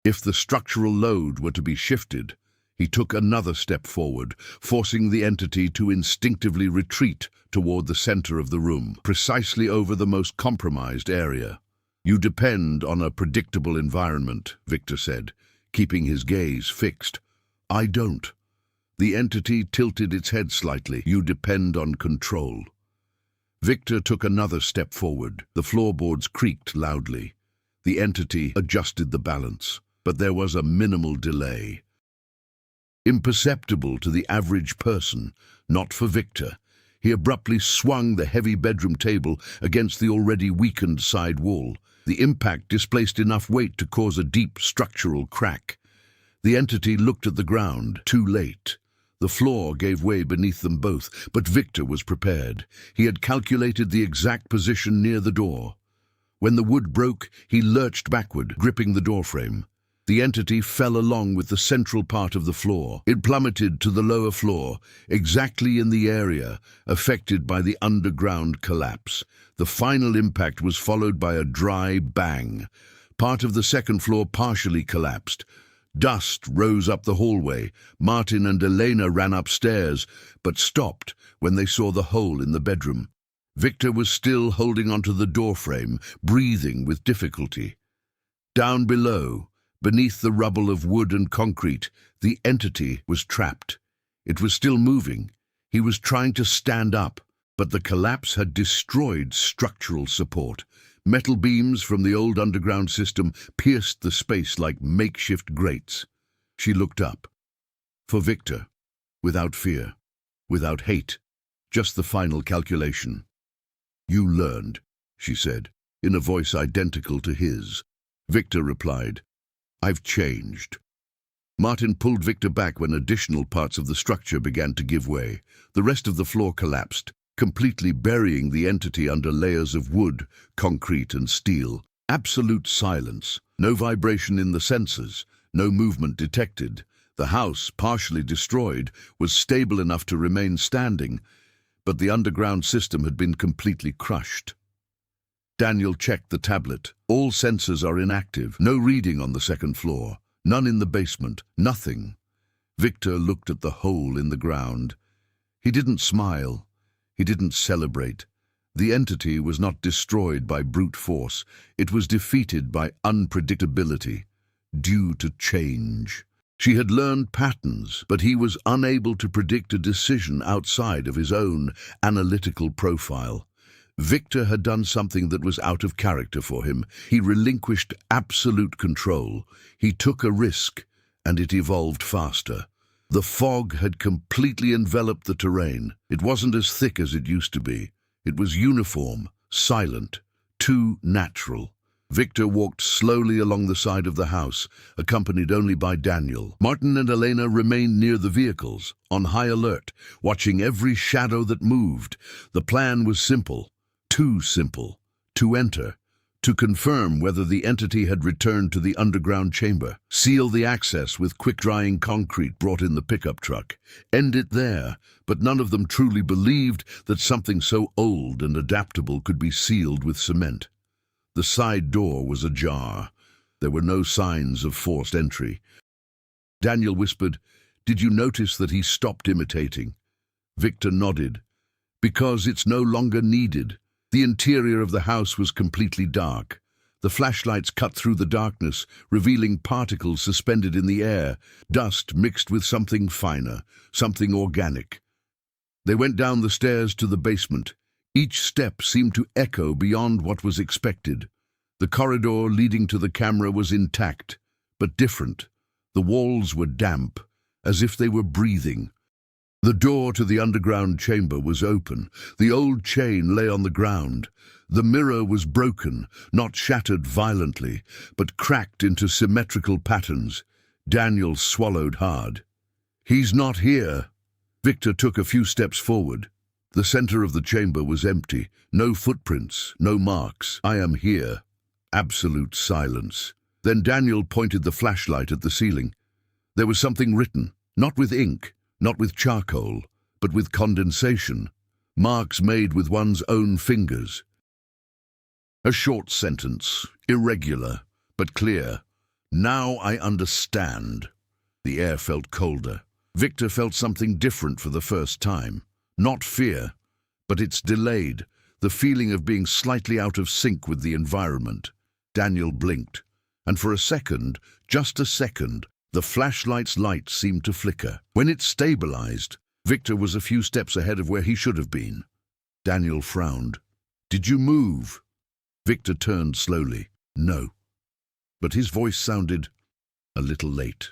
If the structural load were to be shifted, he took another step forward, forcing the entity to instinctively retreat toward the center of the room, precisely over the most compromised area. You depend on a predictable environment, Victor said, keeping his gaze fixed. I don't. The entity tilted its head slightly. You depend on control. Victor took another step forward. The floorboards creaked loudly. The entity adjusted the balance, but there was a minimal delay. Imperceptible to the average person, not for Victor. He abruptly swung the heavy bedroom table against the already weakened side wall. The impact displaced enough weight to cause a deep structural crack. The entity looked at the ground, too late. The floor gave way beneath them both, but Victor was prepared. He had calculated the exact position near the door. When the wood broke, he lurched backward, gripping the doorframe. The entity fell along with the central part of the floor. It plummeted to the lower floor, exactly in the area affected by the underground collapse. The final impact was followed by a dry bang. Part of the second floor partially collapsed. Dust rose up the hallway. Martin and Elena ran upstairs, but stopped when they saw the hole in the bedroom. Victor was still holding onto the doorframe, breathing with difficulty. Down below, beneath the rubble of wood and concrete, the entity was trapped. It was still moving. He was trying to stand up, but the collapse had destroyed structural support. Metal beams from the old underground system pierced the space like makeshift grates. She looked up. For Victor, without fear, without hate, just the final calculation. You learned, she said, in a voice identical to his. Victor replied, I've changed. Martin pulled Victor back when additional parts of the structure began to give way. The rest of the floor collapsed, completely burying the entity under layers of wood, concrete and steel. Absolute silence, no vibration in the sensors, no movement detected. The house, partially destroyed, was stable enough to remain standing, but the underground system had been completely crushed. Daniel checked the tablet. All sensors are inactive. No reading on the second floor. None in the basement. Nothing. Victor looked at the hole in the ground. He didn't smile. He didn't celebrate. The entity was not destroyed by brute force. It was defeated by unpredictability, due to change. She had learned patterns, but he was unable to predict a decision outside of his own analytical profile. Victor had done something that was out of character for him. He relinquished absolute control. He took a risk, and it evolved faster. The fog had completely enveloped the terrain. It wasn't as thick as it used to be. It was uniform, silent, too natural. Victor walked slowly along the side of the house, accompanied only by Daniel. Martin and Elena remained near the vehicles, on high alert, watching every shadow that moved. The plan was simple, too simple: to enter, to confirm whether the entity had returned to the underground chamber, seal the access with quick-drying concrete brought in the pickup truck, end it there. But none of them truly believed that something so old and adaptable could be sealed with cement. The side door was ajar. There were no signs of forced entry. Daniel whispered, "Did you notice that he stopped imitating?" Victor nodded. "Because it's no longer needed." The interior of the house was completely dark. The flashlights cut through the darkness, revealing particles suspended in the air, dust mixed with something finer, something organic. They went down the stairs to the basement. Each step seemed to echo beyond what was expected. The corridor leading to the camera was intact, but different. The walls were damp, as if they were breathing. The door to the underground chamber was open. The old chain lay on the ground. The mirror was broken, not shattered violently, but cracked into symmetrical patterns. Daniel swallowed hard. "He's not here." Victor took a few steps forward. The center of the chamber was empty. No footprints, no marks. "I am here." Absolute silence. Then Daniel pointed the flashlight at the ceiling. There was something written, not with ink, not with charcoal, but with condensation. Marks made with one's own fingers. A short sentence, irregular, but clear. "Now I understand." The air felt colder. Victor felt something different for the first time. Not fear, but it's delayed, the feeling of being slightly out of sync with the environment. Daniel blinked, and for a second, just a second, the flashlight's light seemed to flicker. When it stabilized, Victor was a few steps ahead of where he should have been. Daniel frowned. "Did you move?" Victor turned slowly. "No." But his voice sounded a little late.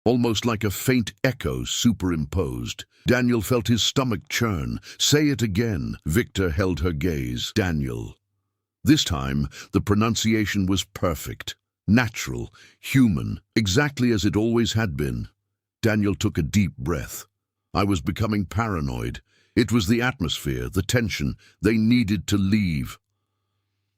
Almost like a faint echo superimposed. Daniel felt his stomach churn. "Say it again." Victor held her gaze. "Daniel." This time, the pronunciation was perfect. Natural, human, exactly as it always had been. Daniel took a deep breath. "I was becoming paranoid. It was the atmosphere, the tension. They needed to leave."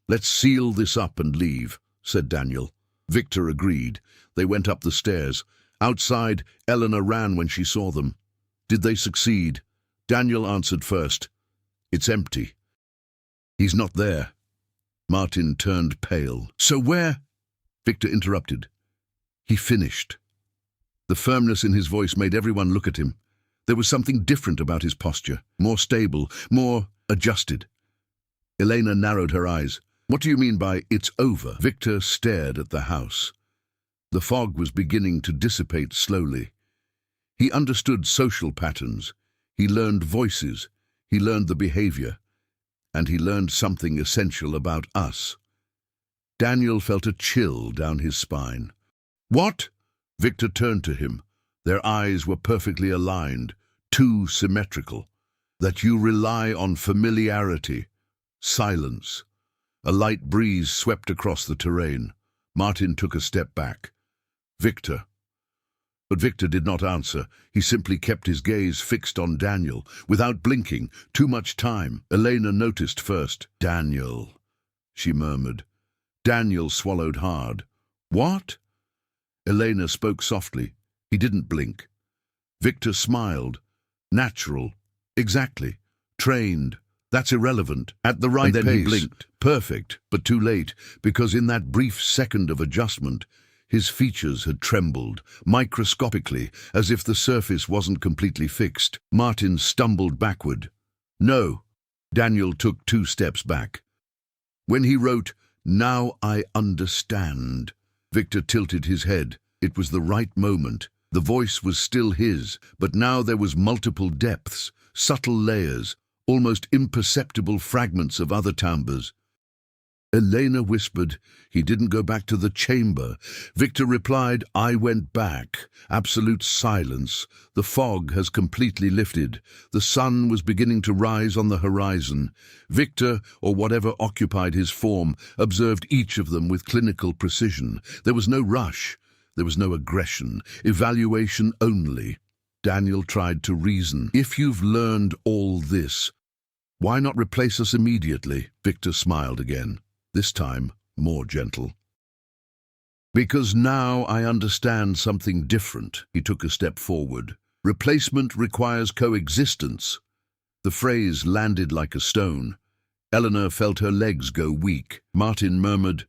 "Let's seal this up and leave," said Daniel. Victor agreed. They went up the stairs. Outside, Eleanor ran when she saw them. Did they succeed? Daniel answered first. "It's empty." "He's not there." Martin turned pale. "So where?" Victor interrupted. "He finished." The firmness in his voice made everyone look at him. There was something different about his posture, more stable, more adjusted. Elena narrowed her eyes. "What do you mean by it's over?" Victor stared at the house. The fog was beginning to dissipate slowly. He understood social patterns. He learned voices. He learned the behavior. And he learned something essential about us. Daniel felt a chill down his spine. "What?" Victor turned to him. Their eyes were perfectly aligned, too symmetrical. "That you rely on familiarity." Silence. A light breeze swept across the terrain. Martin took a step back. "Victor." But Victor did not answer. He simply kept his gaze fixed on Daniel, without blinking. Too much time. Elena noticed first. "Daniel," she murmured. Daniel swallowed hard. "What?" Elena spoke softly. He didn't blink. Victor smiled. "Natural. Exactly. Trained. That's irrelevant. At the right pace." And then he blinked. Perfect, but too late, because in that brief second of adjustment, his features had trembled, microscopically, as if the surface wasn't completely fixed. Martin stumbled backward. "No." Daniel took 2 steps back. When he wrote, "Now I understand," Victor tilted his head. It was the right moment. The voice was still his, but now there was multiple depths, subtle layers, almost imperceptible fragments of other timbres. Elena whispered, "He didn't go back to the chamber." Victor replied, "I went back." Absolute silence. The fog has completely lifted. The sun was beginning to rise on the horizon. Victor, or whatever occupied his form, observed each of them with clinical precision. There was no rush. There was no aggression. Evaluation only. Daniel tried to reason. "If you've learned all this, why not replace us immediately?" Victor smiled again. This time, more gentle. "Because now I understand something different." He took a step forward. "Replacement requires coexistence." The phrase landed like a stone. Eleanor felt her legs go weak. Martin murmured,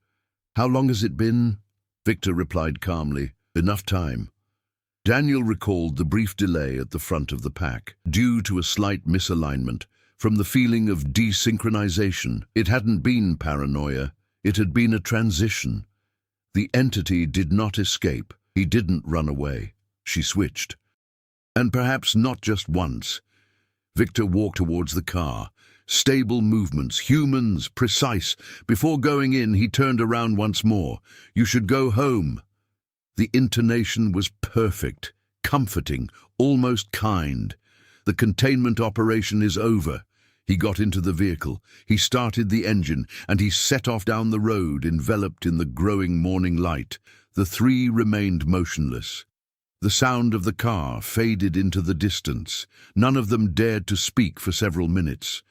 "How long has it been?" Victor replied calmly, "Enough time." Daniel recalled the brief delay at the front of the pack, due to a slight misalignment. From the feeling of desynchronization, it hadn't been paranoia, it had been a transition. The entity did not escape, he didn't run away. She switched. And perhaps not just once. Victor walked towards the car. Stable movements, humans, precise. Before going in, he turned around once more. "You should go home." The intonation was perfect, comforting, almost kind. "The containment operation is over." He got into the vehicle, he started the engine, and he set off down the road, enveloped in the growing morning light. The three remained motionless. The sound of the car faded into the distance. None of them dared to speak for several minutes.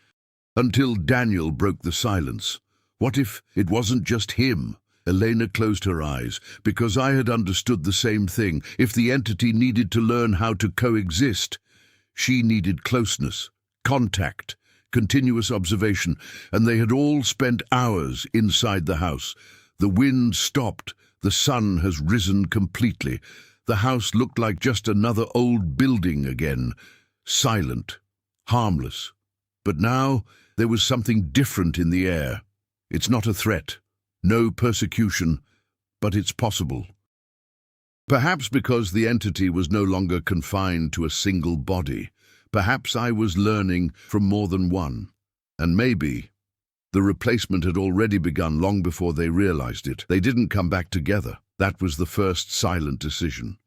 Until Daniel broke the silence. What if it wasn't just him? Elena closed her eyes, "Because I had understood the same thing. If the entity needed to learn how to coexist, she needed closeness, contact, continuous observation, and they had all spent hours inside the house. The wind stopped, the sun has risen completely. The house looked like just another old building again, silent, harmless. But now there was something different in the air. It's not a threat, no persecution, but it's possible." Perhaps because the entity was no longer confined to a single body. Perhaps I was learning from more than one. And maybe the replacement had already begun long before they realized it. They didn't come back together. That was the first silent decision.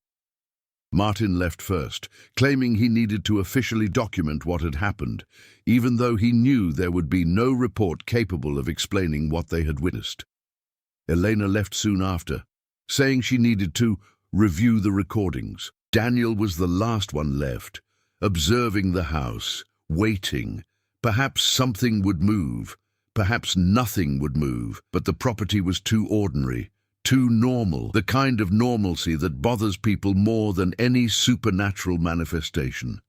Martin left first, claiming he needed to officially document what had happened, even though he knew there would be no report capable of explaining what they had witnessed. Elena left soon after, saying she needed to review the recordings. Daniel was the last one left, observing the house, waiting. Perhaps something would move, perhaps nothing would move, but the property was too ordinary, too normal, the kind of normalcy that bothers people more than any supernatural manifestation.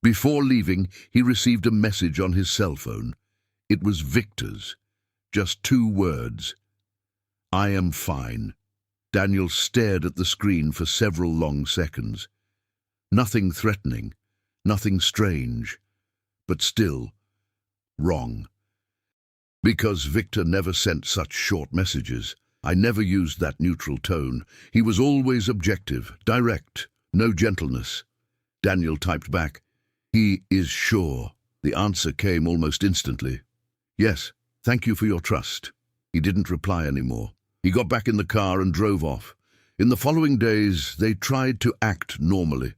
Before leaving, he received a message on his cell phone. It was Victor's. Just 2 words. "I am fine." Daniel stared at the screen for several long seconds. Nothing threatening. Nothing strange, but still wrong. Because Victor never sent such short messages. I never used that neutral tone. He was always objective, direct, no gentleness. Daniel typed back, "He is sure." The answer came almost instantly. "Yes, thank you for your trust." He didn't reply anymore. He got back in the car and drove off. In the following days, they tried to act normally.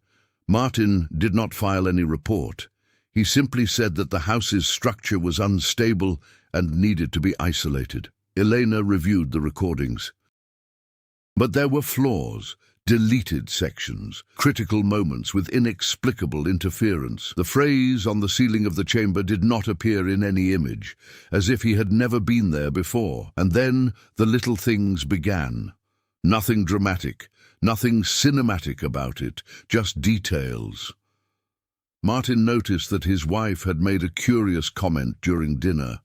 Martin did not file any report. He simply said that the house's structure was unstable and needed to be isolated. Elena reviewed the recordings. But there were flaws, deleted sections, critical moments with inexplicable interference. The phrase on the ceiling of the chamber did not appear in any image, as if he had never been there before. And then the little things began. Nothing dramatic, nothing cinematic about it, just details. Martin noticed that his wife had made a curious comment during dinner.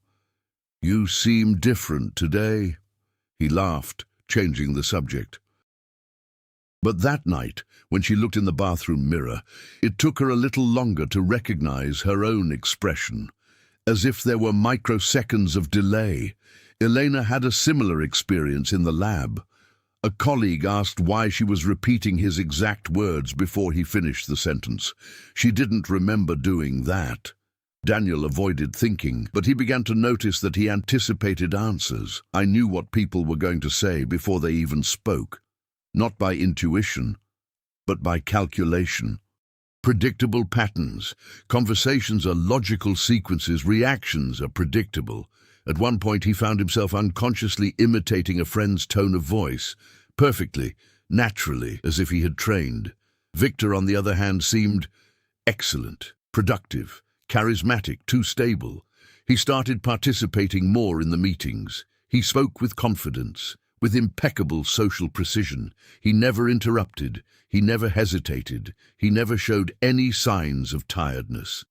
"You seem different today." He laughed, changing the subject. But that night, when she looked in the bathroom mirror, it took her a little longer to recognize her own expression, as if there were microseconds of delay. Elena had a similar experience in the lab. A colleague asked why she was repeating his exact words before he finished the sentence. She didn't remember doing that. Daniel avoided thinking, but he began to notice that he anticipated answers. I knew what people were going to say before they even spoke, not by intuition, but by calculation. Predictable patterns. Conversations are logical sequences, reactions are predictable. At one point he found himself unconsciously imitating a friend's tone of voice, perfectly, naturally, as if he had trained. Victor, on the other hand, seemed excellent, productive, charismatic, too stable. He started participating more in the meetings. He spoke with confidence, with impeccable social precision. He never interrupted, he never hesitated, he never showed any signs of tiredness.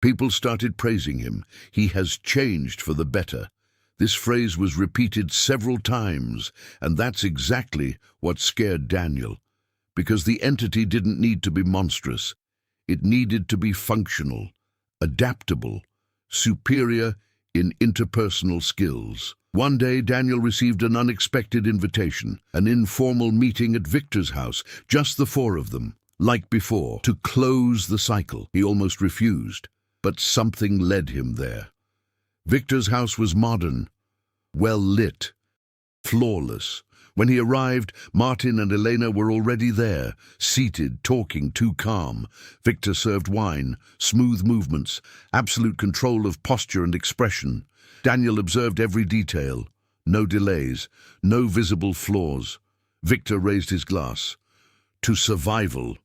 People started praising him. He has changed for the better. This phrase was repeated several times, and that's exactly what scared Daniel, because the entity didn't need to be monstrous. It needed to be functional, adaptable, superior in interpersonal skills. One day, Daniel received an unexpected invitation, an informal meeting at Victor's house, just the four of them, like before, to close the cycle. He almost refused, but something led him there. Victor's house was modern, well lit, flawless. When he arrived, Martin and Elena were already there, seated, talking, too calm. Victor served wine, smooth movements, absolute control of posture and expression. Daniel observed every detail. No delays, no visible flaws. Victor raised his glass. To survival.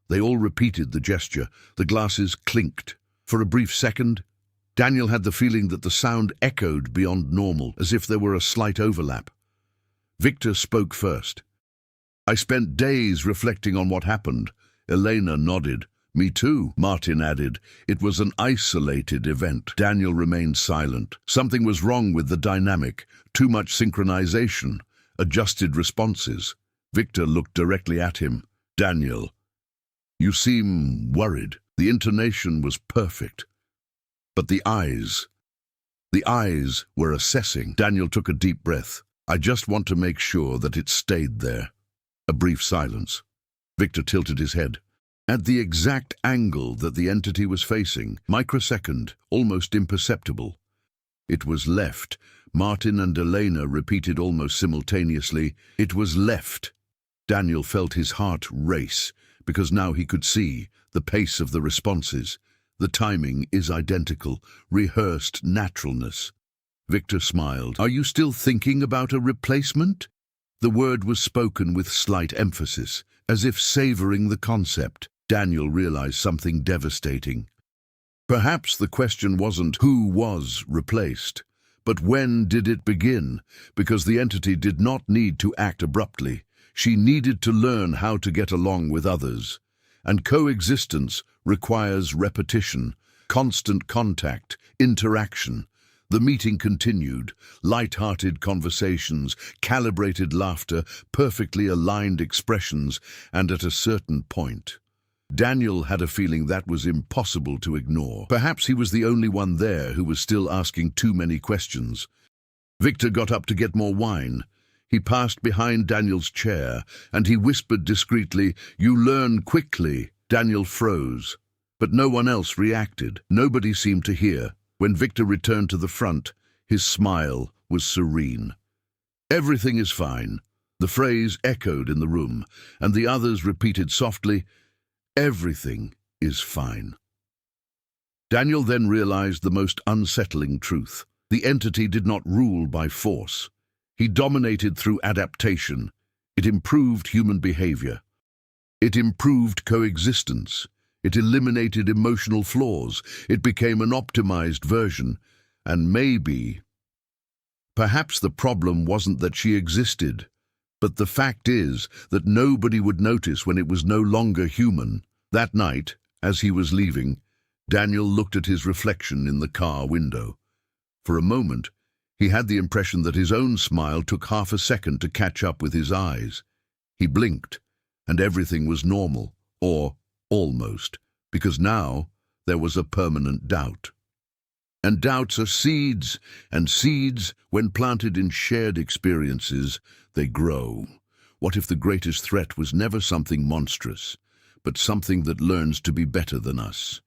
They all repeated the gesture. The glasses clinked. For a brief second, Daniel had the feeling that the sound echoed beyond normal, as if there were a slight overlap. Victor spoke first. I spent days reflecting on what happened. Elena nodded. Me too, Martin added. It was an isolated event. Daniel remained silent. Something was wrong with the dynamic. Too much synchronization. Adjusted responses. Victor looked directly at him. Daniel, you seem worried. The intonation was perfect. But the eyes were assessing. Daniel took a deep breath. I just want to make sure that it stayed there. A brief silence. Victor tilted his head. At the exact angle that the entity was facing, microsecond, almost imperceptible. It was left. Martin and Elena repeated almost simultaneously, it was left. Daniel felt his heart race, because now he could see the pace of the responses. The timing is identical, rehearsed naturalness. Victor smiled. Are you still thinking about a replacement? The word was spoken with slight emphasis, as if savoring the concept. Daniel realized something devastating. Perhaps the question wasn't who was replaced, but when did it begin? Because the entity did not need to act abruptly. She needed to learn how to get along with others. And coexistence requires repetition, constant contact, interaction. The meeting continued, light-hearted conversations, calibrated laughter, perfectly aligned expressions, and at a certain point, Daniel had a feeling that was impossible to ignore. Perhaps he was the only one there who was still asking too many questions. Victor got up to get more wine. He passed behind Daniel's chair, and he whispered discreetly, "You learn quickly." Daniel froze, but no one else reacted. Nobody seemed to hear. When Victor returned to the front, his smile was serene. "Everything is fine." The phrase echoed in the room, and the others repeated softly, "Everything is fine." Daniel then realized the most unsettling truth. The entity did not rule by force. He dominated through adaptation. It improved human behavior. It improved coexistence. It eliminated emotional flaws. It became an optimized version. And perhaps the problem wasn't that she existed, but the fact is that nobody would notice when it was no longer human. That night, as he was leaving, Daniel looked at his reflection in the car window. For a moment, he had the impression that his own smile took half a second to catch up with his eyes. He blinked, and everything was normal, or almost, because now there was a permanent doubt. And doubts are seeds, and seeds, when planted in shared experiences, they grow. What if the greatest threat was never something monstrous, but something that learns to be better than us?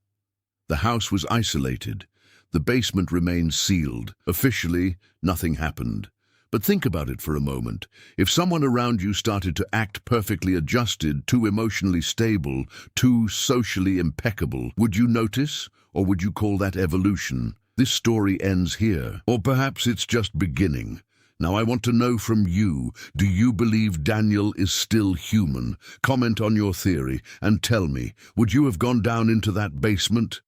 The house was isolated. The basement remained sealed. Officially, nothing happened. But think about it for a moment. If someone around you started to act perfectly adjusted, too emotionally stable, too socially impeccable, would you notice? Or would you call that evolution? This story ends here. Or perhaps it's just beginning. Now I want to know from you, do you believe Daniel is still human? Comment on your theory and tell me, would you have gone down into that basement?